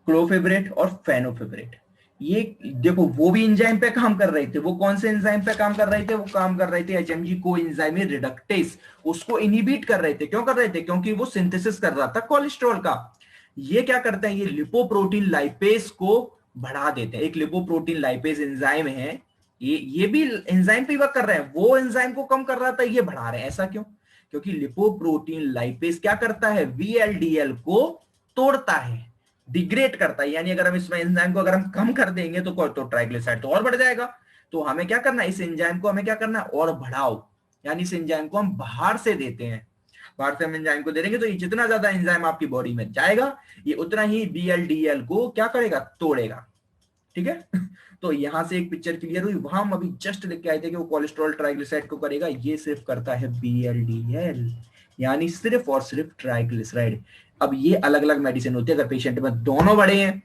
क्लोफेब्रेट और फेनोफेब्रेट। ये देखो वो भी एंजाइम पे काम कर रहे थे, वो कौन से एंजाइम पे काम कर रहे थे, वो काम कर रहे थे एचएमजी को एंजाइम रिडक्टेस, उसको इनहिबिट कर रहे थे। क्यों कर रहे थे, क्योंकि वो सिंथेसिस कर रहा था कोलेस्ट्रॉल का। ये क्या करते हैं, ये लिपोप्रोटीन लाइपेज को बढ़ा देते हैं। एक लिपोप्रोटीन लाइपेज एंजाइम है, ये भी एंजाइम पे वर्क कर रहे हैं, वो एंजाइम को कम कर रहा था, ये बढ़ा रहे हैं। ऐसा क्यों, क्योंकि लिपोप्रोटीन लाइपेज क्या करता है, वीएलडीएल को तोड़ता है, डिग्रेड करता है। यानी अगर हम इस एंजाइम को अगर हम कम कर देंगे तो ट्राइग्लिसराइड तो और बढ़ जाएगा। तो हमें क्या करना है, इस एंजाइम को हमें क्या करना है, और बढ़ाओ, यानी इस एंजाइम को हम बाहर से देते हैं। फार्सम एंजाइम को दे देंगे तो ये जितना ज्यादा एंजाइम आपकी बॉडी में जाएगा ये उतना ही VLDL को क्या करेगा, तोड़ेगा। ठीक है तो यहां से एक पिक्चर क्लियर हुई। वहां हम अभी जस्ट लिख के आए थे कि वो कोलेस्ट्रॉल ट्राइग्लिसराइड को करेगा, ये सिर्फ करता है VLDL, यानी सिर्फ और सिर्फ ट्राइग्लिसराइड। अब ये अलग अलग मेडिसिन होती है, अगर पेशेंट में दोनों बढ़े हैं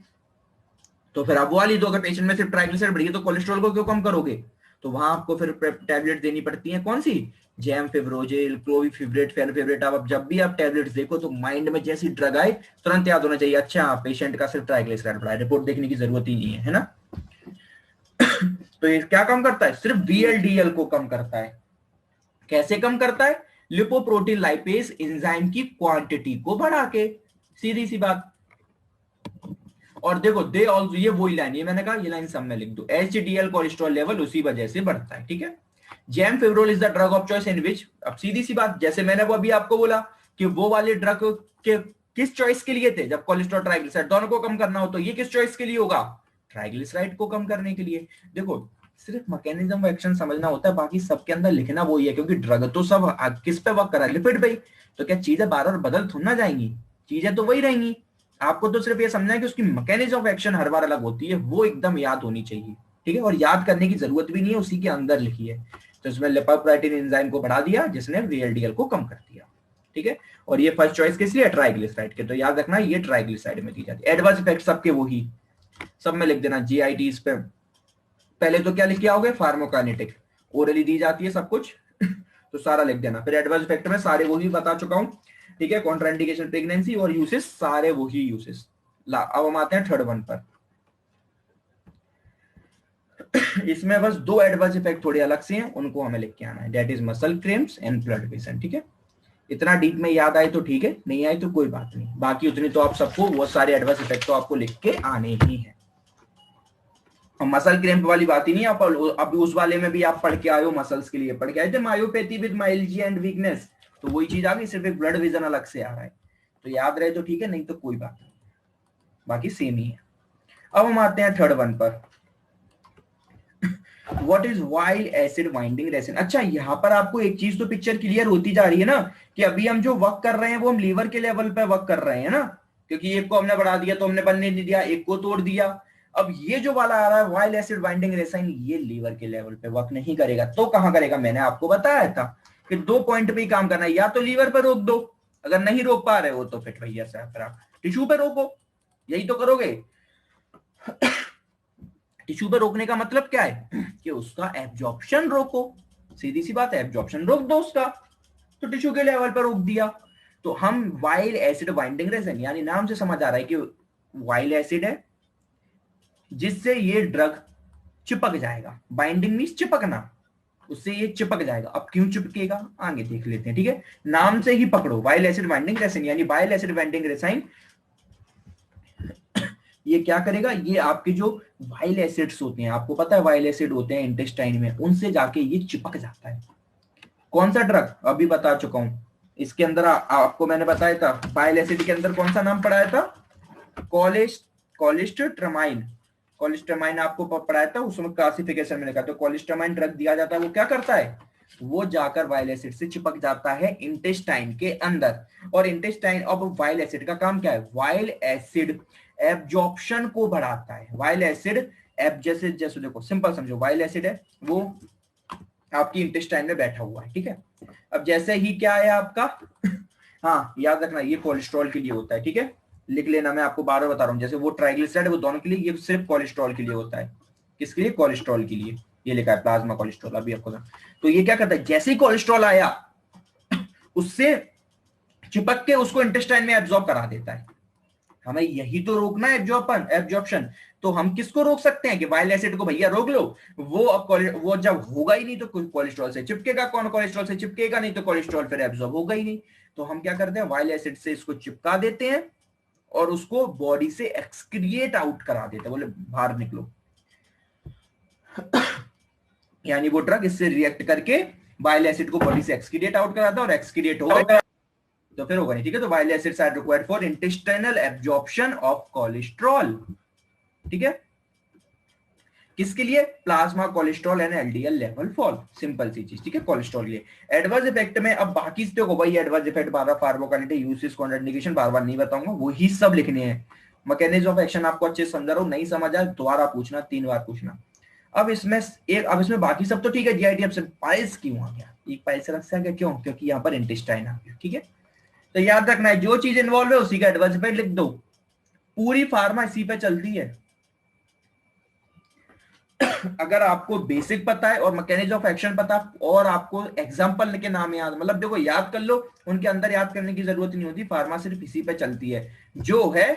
तो फिर अब वाली, तो अगर पेशेंट में सिर्फ ट्राइग्लिसराइड बढ़ी है तो कोलेस्ट्रॉल को क्यों कम करोगे, तो वहां आपको फिर टैबलेट देनी पड़ती है, कौन सी, जैम फिब्रोजेल, क्लोविफिब्रेट, फेविपिराविर। अब जब भी आप टैबलेट्स देखो तो माइंड में जैसी ड्रग आए तुरंत याद होना चाहिए, अच्छा पेशेंट का सिर्फ ट्राइग्लिसराइड बढ़ा है, रिपोर्ट देखने की जरूरत ही नहीं है ना। तो ये क्या कम करता है, सिर्फ VLDL को कम करता है। कैसे कम करता है, लिपोप्रोटीन लाइपेज एंजाइम की क्वांटिटी को बढ़ा के, सीधी सी बात। और देखो दे ऑल्सो, ये वही लाइन, ये मैंने कहा ये लाइन सब में लिख दो, HDL कोलेस्ट्रॉल लेवल उसी वजह से बढ़ता है। ठीक है, gemfibrozil is the drug of choice in which, अब सीधी सी बात, जैसे मैंने वो अभी आपको बोला कि वो वाले ड्रग के किस चॉइस के लिए थे, जब कोलेस्ट्रॉल ट्राइग्लिसराइड दोनों को कम करना हो, तो ये किस चॉइस के लिए होगा, ट्राइग्लिसराइड को कम करने के लिए। देखो सिर्फ मैकेनिज्म ऑफ एक्शन समझना होता है, बाकी सबके अंदर लिखना वही है, क्योंकि ड्रग तो सब किस पे वर्क कर रहा है, लिपिड पे। तो क्या चीजें बार बार बदल थोड़ी ना जाएंगी, चीजें तो वही रहेंगी। आपको तो सिर्फ ये समझना है कि उसकी मैकेनिज्म ऑफ एक्शन हर बार अलग होती है, वो एकदम याद होनी चाहिए। ठीक है, और याद करने की जरूरत भी नहीं है, उसी के अंदर लिखी है। तो इसमें लिपोप्रोटीन एंजाइम को बढ़ा दिया जिसने VLDL को कम कर दिया। ठीक है, और ये फर्स्ट चॉइस किस लिए, ट्राइग्लिसराइड के, तो याद रखना ये ट्राइग्लिसराइड में दी जाती है। एडवर्स इफेक्ट सबके वही, सब में लिख देना GITs पे। पहले तो क्या लिख के आओगे, फार्माकोकाइनेटिक, ओरली दी जाती है सब कुछ तो सारा लिख देना। फिर एडवर्स इफेक्ट में सारे वही बता चुका हूं। ठीक है, कॉन्ट्राइंडिकेशन, प्रेगनेंसी और यूसेस, सारे वही यूसेस। अब हम आते हैं थर्ड वन पर। इसमें बस 2 एडवर्स इफेक्ट थोड़े अलग से हैं, उनको हमें लिख के आना है, that is muscle cramps and blood vision. ठीक है, इतना डीप में याद आए तो ठीक है, नहीं आए तो कोई बात नहीं, बाकी उतनी तो आप सबको, वो सारे एडवर्स इफेक्ट तो आपको लिख के आने ही है। मसल क्रैम्प वाली बात ही नहीं, आप अब उस वाले में भी आप पढ़ के आए हो, मसल्स के लिए पढ़ के आए थे, मायोपैथी विद माइल्जिया एंड वीकनेस, तो वही चीज आ गई, सिर्फ एक ब्लड विजन अलग से आ रहा है, तो याद रहे तो ठीक है, नहीं तो कोई बात नहीं, बाकी सेम ही है। अब हम आते हैं थर्ड वन पर, what is wild acid binding resin. अच्छा, यहाँ पर आपको एक चीज तो पिक्चर क्लियर होती जा रही है ना, कि अभी हम जो वर्क कर रहे हैं वो हम लीवर के लेवल पे वर्क कर रहे हैं ना, क्योंकि एक को हमने बढ़ा दिया तो हमने बनने नहीं दिया, एक को तोड़ दिया। अब ये जो वाला आ रहा है वाइल्ड एसिड बाइंडिंग रेसाइन, ये लीवर के लेवल पे वर्क नहीं करेगा, तो कहां करेगा, मैंने आपको बताया था कि 2 पॉइंट पे ही काम करना है, या तो लीवर पर रोक दो, अगर नहीं रोक पा रहे हो तो फिर भैया साहब आप टिश्यू पे रोको, यही तो करोगे। टिश्यू पे रोकने का मतलब क्या है कि उसका एब्जॉर्प्शन रोको, सीधी सी बात है, एब्जॉर्प्शन रोक दो उसका, तो टिश्यू के लेवल पर रोक दिया। तो हम वाइल्ड एसिड बाइंडिंग रेसिन, यानी नाम से समझ आ रहा है कि वाइल्ड एसिड है जिससे ये ड्रग चिपक जाएगा, बाइंडिंग मींस चिपकना, उससे ये चिपक जाएगा। अब क्यों चिपकेगा आगे देख लेते हैं। ठीक है, नाम से ही पकड़ो, वाइल्ड एसिड बाइंडिंग रेसिन, यानी वाइल्ड एसिड बाइंडिंग रेसाइन, ये क्या करेगा, ये आपके जो वाइल्ड एसिड्स होते हैं, आपको पता है वाइल्ड एसिड होते हैं इंटेस्टाइन में, उनसे जाके ये चिपक जाता है। कौन सा ड्रग, अभी बता चुका हूं, इसके अंदर आपको मैंने बताया था, वाइल्ड एसिड के अंदर कौन सा नाम पढ़ाया था, कोलेस्ट्रामाइन, कोलेस्ट्रामाइन आपको पढ़ाया था, उसमें क्लासिफिकेशन में लिखा था कोलेस्ट्रामाइन ड्रग दिया जाता है, वो क्या करता है, वो जाकर वाइल्ड एसिड से चिपक जाता है इंटेस्टाइन के अंदर। और इंटेस्टाइन, अब वाइल्ड एसिड का काम क्या है, वाइल्ड एसिड एब्जॉर्प्शन को बढ़ाता है। वाइल्ड एसिड जैसे जैसे देखो सिंपल समझो, वाइल्ड एसिड है वो आपकी इंटेस्टाइन में बैठा हुआ है, ठीक है। अब जैसे ही क्या है आपका हाँ याद रखना ये कोलेस्ट्रॉल के लिए होता है, ठीक है, लिख लेना, मैं आपको बार बार बता रहा हूँ, जैसे वो ट्राइग्लिसराइड है वो दोनों के लिए, ये सिर्फ कोलेस्ट्रॉल के लिए होता है। किसके लिए, कोलेस्ट्रॉल के लिए, ये लिखा है प्लाज्मा कोलेस्ट्रॉल अभी आपको। तो ये क्या करता है, जैसे ही कोलेस्ट्रॉल आया उससे चिपक के उसको इंटेस्टाइन में एब्जॉर्ब करा देता है। हमें यही तो रोकना है, एब्जॉर्प्शन। तो हम किसको रोक सकते हैं कि वाइल्ड एसिड को भैया रोक लो, वो जब होगा ही नहीं तो कोलेस्ट्रॉल से चिपकेगा, कौन कोलेस्ट्रॉल से चिपकेगा नहीं तो कोलेस्ट्रॉल फिर एब्जॉर्ब होगा ही नहीं। तो हम क्या करते हैं, वाइल्ड एसिड से इसको चिपका देते हैं और उसको बॉडी से एक्सक्रिएट आउट करा देते हैं, बोले बाहर निकलो। यानी वो ड्रग इससे रिएक्ट करके वाइल्ड एसिड को बॉडी से एक्सक्रिएट आउट कराता है और एक्सक्रिएट हो गया तो फिर होगा नहीं, ठीक है। तो वाइल्ड acids are required for intestinal absorption of cholesterol, ठीक है। किसके लिए? Plasma cholesterol and LDL level fall, simple सी चीज, ठीक है, कोलेस्ट्रॉल के लिए। एडवर्स इफेक्ट में अब बाकी देखो भाई, एडवर्स इफेक्ट बार बार, फार्माकोकाइनेटिक यूसेज, कॉन्ट्राइंडिकेशन बार बार नहीं बताऊंगा, वही सब लिखने हैं। मैकेनिज्म ऑफ एक्शन आपको अच्छे से समझा रहा हूं, नहीं समझ आए दोबारा पूछना, 3 बार पूछना। अब इसमें बाकी सब तो ठीक है, जीआईटी एब्सेंट, पाइल्स क्यों आ गया? एक पाइल्स रखा गया, क्यों? क्योंकि यहाँ पर इंटेस्टाइन आ गया, ठीक है। तो याद रखना है, जो चीज इन्वॉल्व है उसी का एडवर्स इफेक्ट लिख दो, पूरी फार्मा इसी पे चलती है। अगर आपको बेसिक पता है और मैकेनिज्म ऑफ एक्शन पता, और आपको एग्जांपल के नाम याद, मतलब देखो याद कर लो, उनके अंदर याद करने की जरूरत नहीं होती, फार्मा सिर्फ इसी पे चलती है, जो है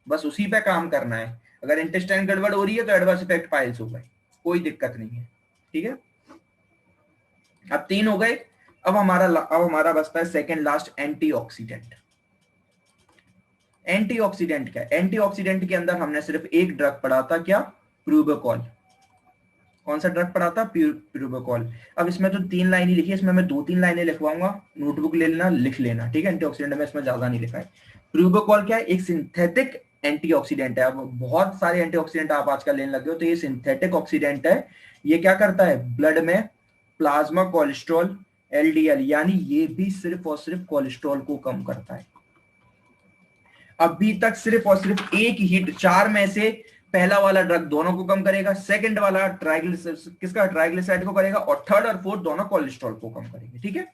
बस उसी पे काम करना है। अगर इंटेस्टाइन गड़बड़ हो रही है तो एडवर्स इफेक्ट पाइल्स हो गए, कोई दिक्कत नहीं है, ठीक है। अब 3 हो गए। अब हमारा बचता है सेकेंड लास्ट, एंटीऑक्सीडेंट। एंटीऑक्सीडेंट क्या है? एंटीऑक्सीडेंट के अंदर हमने सिर्फ एक ड्रग पढ़ा था, क्या? प्रूबोकॉल। कौन सा ड्रग पढ़ा था? प्रूबोकॉल। अब इसमें तो 3 लाइन ही लिखी है, इसमें मैं 2-3 लाइनें लिखवाऊंगा, नोटबुक ले लेना, लिख लेना, ठीक है। एंटीऑक्सीडेंट में इसमें ज्यादा नहीं लिखा है। प्रूबोकॉल क्या है? एक सिंथेटिक एंटीऑक्सीडेंट है। अब बहुत सारे एंटीऑक्सीडेंट आप आजकल लेने लगे हो, तो ये सिंथेटिक ऑक्सीडेंट है। ये क्या करता है? ब्लड में प्लाज्मा कोलेस्ट्रॉल, एलडीएल, यानी ये भी सिर्फ और सिर्फ कोलेस्ट्रॉल को कम करता है। अभी तक सिर्फ और सिर्फ एक ही 4 में से पहला वाला ड्रग दोनों को कम करेगा, सेकंड वाला ट्राइग्लिसराइड को करेगा, और थर्ड और फोर्थ दोनों कोलेस्ट्रॉल को कम करेंगे, ठीक है।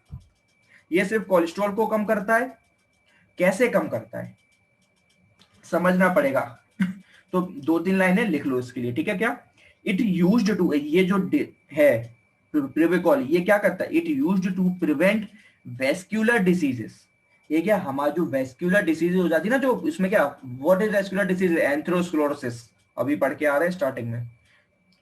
ये सिर्फ कोलेस्ट्रॉल को कम करता है। कैसे कम करता है समझना पड़ेगा। तो 2-3 लाइनें लिख लो इसके लिए, ठीक है। क्या? इट यूज्ड टू, ये जो है प्रूबोकॉल, ये क्या करता है? It used to prevent vascular diseases. ये क्या, हमारा जो वेस्क्यूलर डिसीज हो जाती है ना, जो इसमें क्या, व्हाट इज वेस्क्यूलर डिसीज? एंथेरोस्क्लेरोसिस, अभी पढ़ के आ रहे हैं स्टार्टिंग में।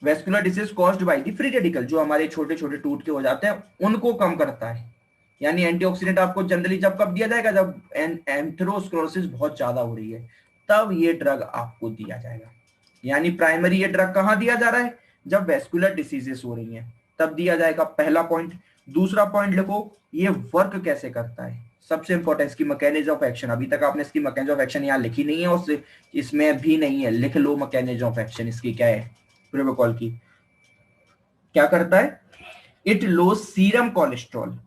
Vascular disease caused by the free radical, जो हमारे छोटे छोटे टूट के हो जाते हैं, उनको कम करता है। यानी एंटीऑक्सीडेंट आपको जनरली जब कब दिया जाएगा? जब एंथेरोस्क्लेरोसिस बहुत ज्यादा हो रही है, तब ये ड्रग आपको दिया जाएगा। यानी प्राइमरी ये ड्रग कहां दिया जा रहा है? जब वेस्क्यूलर डिसीजेस हो रही हैं, तब दिया जाएगा, पहला पॉइंट। दूसरा पॉइंट लिखो, ये वर्क कैसे करता है, सबसे इंपॉर्टेंट इसकी मैकेनिज्म ऑफ एक्शन। अभी तक आपने इसकी मैकेनिज्म ऑफ एक्शन यहाँ लिखी नहीं है, और इसमें भी नहीं है, लिख लो मैकेनिज्म ऑफ एक्शन इसकी क्या है, प्रूबोकॉल की। क्या करता है? इट लोज सीरम कोलेस्ट्रॉल,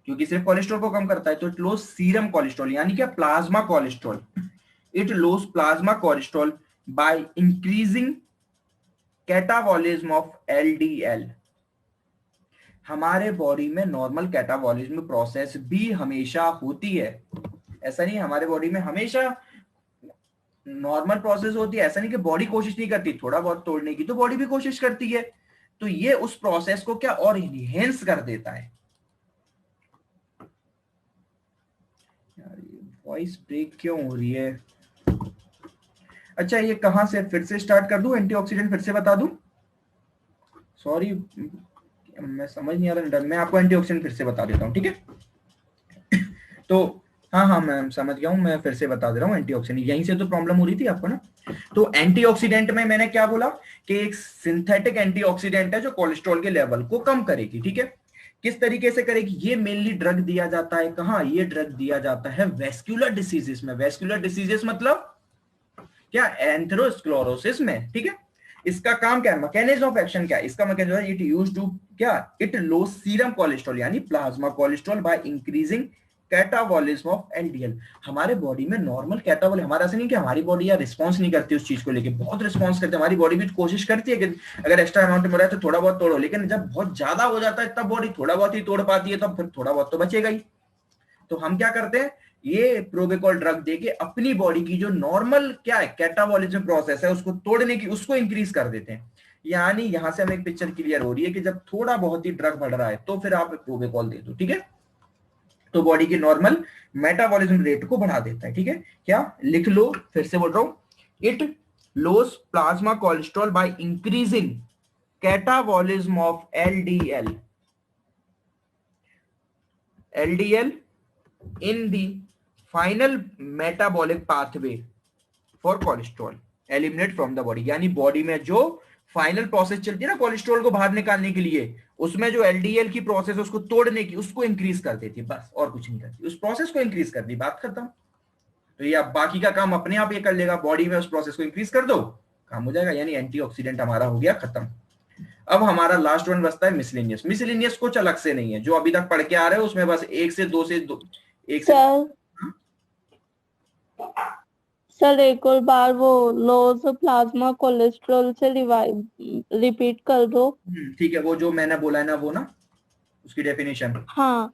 क्योंकि सिर्फ कोलेस्ट्रॉल को कम करता है, तो इट लोज सीरम कोलेस्ट्रॉल, यानी क्या, plasma cholesterol. It lowers plasma cholesterol by increasing catabolism of LDL. हमारे बॉडी में नॉर्मल कैटाबॉलिज्म प्रोसेस भी हमेशा होती है, ऐसा नहीं हमारे बॉडी में हमेशा नॉर्मल प्रोसेस होती है, ऐसा नहीं कि बॉडी कोशिश नहीं करती, थोड़ा बहुत तोड़ने की तो बॉडी भी कोशिश करती है। तो ये उस प्रोसेस को क्या और इनहेंस कर देता है। यार ये वॉइस ब्रेक क्यों हो रही है? अच्छा, ये कहां से फिर से स्टार्ट कर दूं? एंटीऑक्सीडेंट फिर से बता दूं? सॉरी, मैं समझ नहीं आ रहा, मैं आपको एंटीऑक्सीडेंट फिर से बता देता हूँ, ठीक है। तो हाँ, मैं समझ गया हूँ, मैं फिर से बता दे रहा हूँ। एंटीऑक्सीडेंट यहीं से तो प्रॉब्लम हो रही थी आपको ना। तो एंटीऑक्सीडेंट में मैंने क्या बोला कि एक सिंथेटिक एंटीऑक्सीडेंट है जो कोलेस्ट्रॉल के लेवल को कम करेगी, ठीक है। किस तरीके से करेगी? ये मेनली ड्रग दिया जाता है कहाँ? ये ड्रग दिया जाता है वेस्क्यूलर डिसीजेस में। वेस्क्यूलर डिसीजेस मतलब क्या? एंथेरोस्क्लेरोसिस में, ठीक है। इसका काम क्या है? मैकेनिज्म ऑफ एक्शन क्या है इसका? मैकेनिज्म है, इट यूज टू क्या, इट लो सीरम कोलेस्ट्रॉल यानी plasma cholesterol by increasing catabolism of LDL. हमारे बॉडी में नॉर्मल कैटाबॉल, हमारा ऐसा नहीं कि हमारी बॉडी यार रिस्पॉन्स नहीं करती उस चीज को लेके, बहुत रिस्पॉन्स करती है हमारी बॉडी भी, कोशिश करती है कि अगर एक्स्ट्रा अमाउंट में हो रहा है तो थोड़ा बहुत तोड़ो, लेकिन जब बहुत ज्यादा हो जाता है तब बॉडी थोड़ा बहुत ही तोड़ पाती है, तब फिर थोड़ा बहुत तो बचेगा ही। तो हम क्या करते हैं, ये प्रोबेकॉल ड्रग देके अपनी बॉडी की जो नॉर्मल क्या है कैटाबॉलिज्म प्रोसेस है उसको तोड़ने की, उसको इंक्रीज कर देते हैं। यानी यहां से हमें एक पिक्चर क्लियर हो रही है कि जब थोड़ा बहुत ही ड्रग बढ़ रहा है तो फिर आप प्रोबेकॉल दे दो, ठीक है। तो बॉडी की नॉर्मल मेटाबॉलिज्म रेट को बढ़ा देता है, ठीक है। क्या लिख लो, फिर से बोल रहा हूं, it loss plasma cholesterol by increasing catabolism of LDL in the final metabolic pathway for cholesterol eliminate from the body। यानी बॉडी में जो फाइनल प्रोसेस चलती है ना कोलेस्ट्रॉल को बाहर निकालने के लिए, उसमें जो एलडीएल की प्रोसेस उसको तोड़ने की, उसको इंक्रीज कर देती है, बस और कुछ नहीं करती, उस प्रोसेस को इंक्रीज कर दी, बात खत्म। तो ये अब बाकी का काम अपने आप ये कर लेगा, बॉडी में उस प्रोसेस को इंक्रीज कर दो, काम हो जाएगा, यानी एंटीऑक्सीडेंट हमारा हो गया खत्म। अब हमारा लास्ट वन बचता है मिसलेनियस। मिसलेनियस कुछ अलग से नहीं है, जो अभी तक पढ़ के आ रहे हो उसमें बस एक से सर सर एक और बार वो लॉस प्लाज्मा कोलेस्ट्रॉल से रिपीट कर दो। ठीक है, वो जो मैंने बोला है ना, वो ना उसकी डेफिनेशन। हाँ।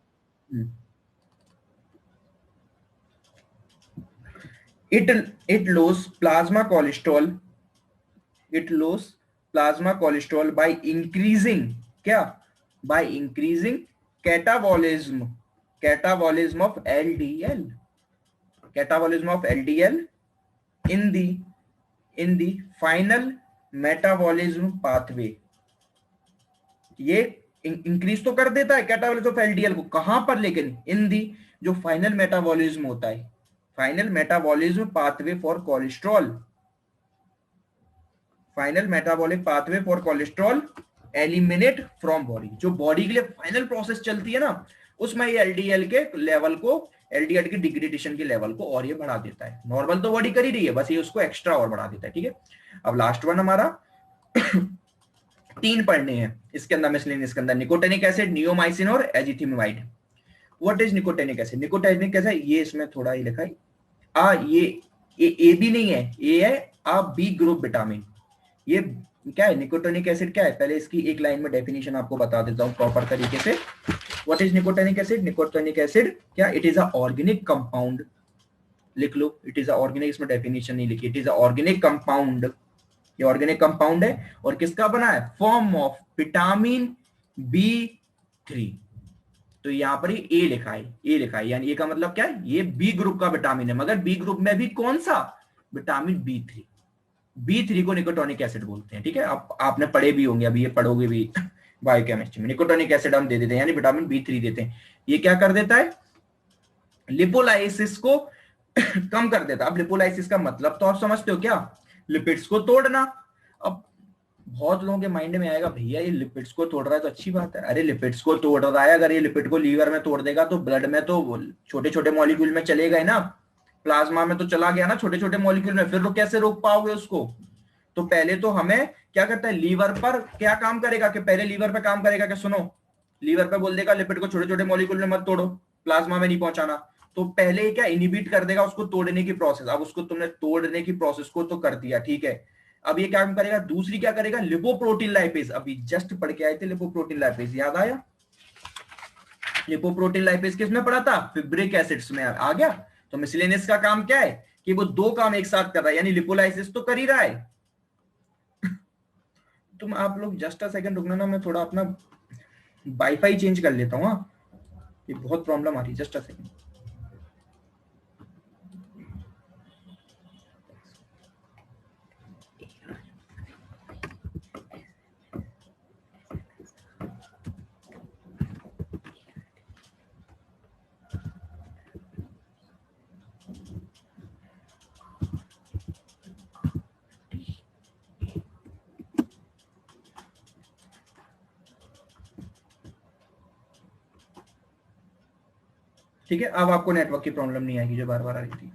it lowers plasma cholesterol, it lowers plasma cholesterol by increasing, क्या, by increasing catabolism of LDL, catabolism of LDL in the final metabolism pathway। ये इंक्रीज तो कर देता है कैटाबोलिज्म ऑफ एलडीएल को, कहां पर, लेकिन इन दी जो फाइनल मेटाबॉलिज्म होता है, final metabolism pathway for cholesterol, final metabolic pathway for cholesterol eliminate from body. जो बॉडी के लिए फाइनल प्रोसेस चलती है ना, उसमें ये एलडीएल के लेवल को, एलडीएल की डिग्रेडेशन के लेवल को और ये बढ़ा देता है। नॉर्मल तो बॉडी कर ही रही है, बस ये उसको एक्स्ट्रा और बढ़ा देता है। ठीक है, अब लास्ट वन हमारा 3 पढ़ने हैं इसके अंदर मिसलेनियस के अंदर, निकोटेनिक एसिड, नियोमाइसिन और ezetimibe. What is nicotinic acid? Nicotinic acid, ये इसमें थोड़ा ही लिखा है, ये ए बी नहीं है, ए है बी ग्रुप विटामिन। ये क्या है निकोटेनिक एसिड? क्या है, पहले इसकी एक लाइन में डेफिनेशन आपको बता देता हूं प्रॉपर तरीके से। What is nicotinic acid? Nicotinic acid क्या, it is a organic compound, लिख लो, इट इज अ ऑर्गेनिक, इसमें डेफिनेशन नहीं लिखी, it is a organic compound, ये ऑर्गेनिक कंपाउंड है और किसका बना है, फॉर्म ऑफ विटामिन B3। तो यहां पर ए लिखा है, ए लिखा है, यानी ए का मतलब क्या है, ये बी ग्रुप का विटामिन है, मगर बी ग्रुप में भी कौन सा, विटामिन B3 को निकोटोनिक एसिड बोलते हैं। ठीक है, आपने पढ़े भी होंगे, अभी ये पढ़ोगे भी बायोकेमिस्ट्री में। निकोटोनिक एसिड हम दे देते हैं, यानी विटामिन B3 देते हैं। ये क्या कर देता है, लिपोलाइसिस को कम कर देता है। अब लिपोलाइसिस का मतलब तो आप समझते हो क्या, लिपिड्स को तोड़ना। अब बहुत लोगों के माइंड में आएगा, भैया ये लिपिड्स को तोड़ रहा है तो अच्छी बात है। अरे लिपिड्स को तोड़ रहा है, अगर ये लिपिड को लीवर में तोड़ देगा तो ब्लड में तो छोटे छोटे मॉलिक्यूल में चले गए ना, प्लाज्मा में तो चला गया ना छोटे छोटे मॉलिक्यूल में, फिर तो कैसे रोक पाओगे उसको। तो पहले तो हमें क्या करता है, लीवर पर क्या काम करेगा, कि पहले लीवर पे काम करेगा कि सुनो, लीवर पे बोल देगा लिपिड को छोटे छोटे मॉलिक्यूल में मत तोड़ो, प्लाज्मा में नहीं पहुंचाना। तो पहले क्या इनिबिट कर देगा उसको तोड़ने की प्रोसेस। अब उसको तुमने तोड़ने की प्रोसेस को तो कर दिया, ठीक है, अब ये क्या करेगा, दूसरी क्या करेगा, लिपोप्रोटीन लाइपेज। अभी जस्ट पढ़ के आए थे लिपोप्रोटीन लाइपेज, याद आया? लिपोप्रोटीन लाइपेज किसमें पढ़ा था, फिब्रिक एसिड्स में आ गया। तो मिसलेनियस का काम क्या है कि वो 2 काम एक साथ कर रहा है, यानी लिपोलाइसिस तो कर ही रहा है। तुम आप लोग जस्ट अ सेकंड रुकना ना, मैं थोड़ा अपना वाईफाई चेंज कर लेता हूँ। ये बहुत प्रॉब्लम आ रही है, जस्ट अ सेकंड। ठीक है, अब आपको नेटवर्क की प्रॉब्लम नहीं आएगी जो बार बार आ रही थी।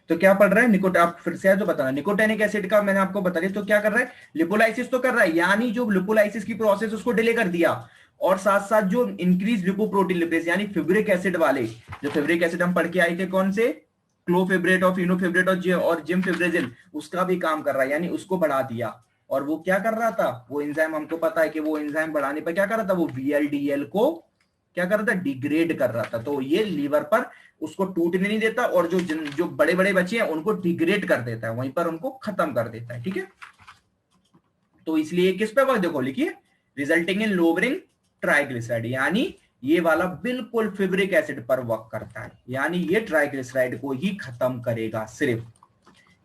तो क्या पढ़ रहा है, आप फिर से तो बताना, निकोटेनिक एसिड का मैंने आपको बता दिया। तो क्या कर रहा है, लिपोलाइसिस तो कर रहा है, यानी जो लिपोलाइसिस की प्रोसेस उसको डिले कर दिया, और साथ साथ जो इंक्रीज लिपोप्रोटीन लिपेज यानी फिब्रिक एसिड वाले, जो फिब्रिक एसिड हम पढ़ के आए थे कौन से, क्लोफिब्रेट और फिनोफिब्रेट और जिमफिब्रेजिल, उसका भी काम कर रहा है, यानी उसको बढ़ा दिया। और वो क्या कर रहा था, वो एंजाइम हमको पता है कि वो एंजाइम बढ़ाने पर क्या कर रहा था, वो VLDL को क्या कर रहा था, डिग्रेड कर रहा था। तो ये लीवर पर उसको टूटने नहीं देता, और जो बड़े बड़े बच्चे हैं उनको डिग्रेड कर देता है, वहीं पर उनको खत्म कर देता है। ठीक है, तो इसलिए किस पे वक्त देखो लिखिए, रिजल्टिंग इन लोअरिंग ट्राइग्लिसराइड, यानी ये वाला बिल्कुल फिब्रिक एसिड पर वर्क करता है, यानी ये ट्राइग्लिसराइड को ही खत्म करेगा सिर्फ।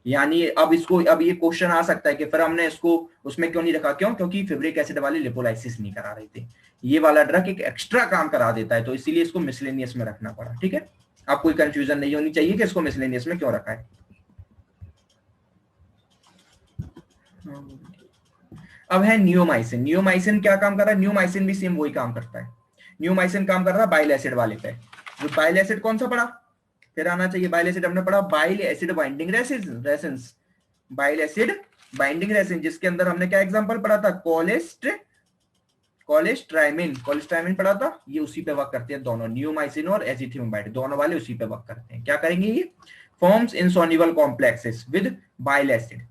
यानी अब ये क्वेश्चन आ सकता है कि फिर हमने इसको उसमें क्यों नहीं रखा, क्योंकि फिब्रिक एसिड वाले लिपोलाइसिस नहीं करा रहे थे, ये वाला ड्रग एक एक्स्ट्रा काम करा देता है, तो इसीलिए इसको मिसलेनियस में रखना पड़ा। ठीक है, आप कोई कंफ्यूजन नहीं होनी चाहिए कि इसको मिसलेनियस में क्यों रखा है। अब है नियोमाइसिन। नियोमाइसिन क्या काम कर रहा है, नियोमाइसिन भी सेम वही काम करता है। नियोमाइसिन काम कर रहा है बाइल एसिड वाले पे। जो बाइल एसिड कौन सा पढ़ा, फिर आना चाहिए, बाइल एसिड हमने पढ़ा, bile acid binding resins, bile acid binding resin, जिसके अंदर हमने क्या एग्जांपल पढ़ा था, कोलेस्ट्राइमिन पढ़ा था, ये उसी पे वर्क करते हैं दोनों, नियोमाइसिन और एजिथिमिबाइड दोनों वाले उसी पे वर्क करते हैं। क्या करेंगे ये, forms insoluble complexes with bile acid,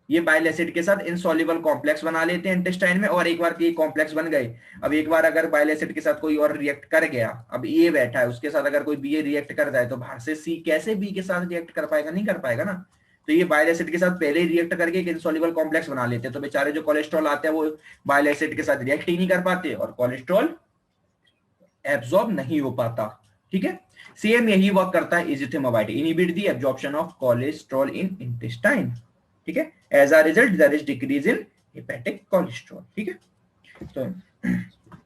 ये बाइल एसिड के साथ इनसॉल्युबल कॉम्प्लेक्स बना लेते हैं इंटेस्टाइन में, और एक बार ये कॉम्प्लेक्स बन गए, अब एक बार अगर बाइल एसिड के साथ कोई और रिएक्ट कर गया, अब ए बैठा है उसके साथ अगर कोई बी रिएक्ट कर जाए तो बाहर से सी कैसे बी के साथ रिएक्ट कर पाएगा, नहीं कर पाएगा ना। तो ये बाइल एसिड के साथ पहले ही रिएक्ट करके एक इनसॉल्युबल कॉम्प्लेक्स बना लेते हैं, तो बेचारे जो कोलेस्ट्रॉल आते हैं वो बाइल एसिड के साथ रिएक्ट ही नहीं कर पाते और कोलेस्ट्रॉल एब्जॉर्ब नहीं हो पाता। ठीक है, सेम यही वर्क करता है ezetimibe, inhibit the absorption of cholesterol in intestine. ठीक है, as a result there is decrease in hepatic cholesterol. ठीक है, तो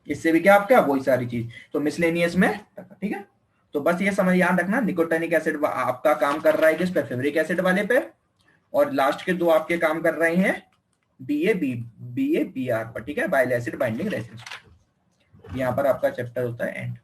इससे भी क्या आपका वही सारी चीज, तो मिसलेनियस में। ठीक है, तो बस ये समझ याद रखना, निकोटिनिक एसिड आपका काम कर रहा है किस पे, फेवरिक एसिड वाले पे, और लास्ट के दो आपके काम कर रहे हैं BABR पर। ठीक है, बाइल एसिड बाइंडिंग रेसिन, यहाँ पर आपका चैप्टर होता है एंड।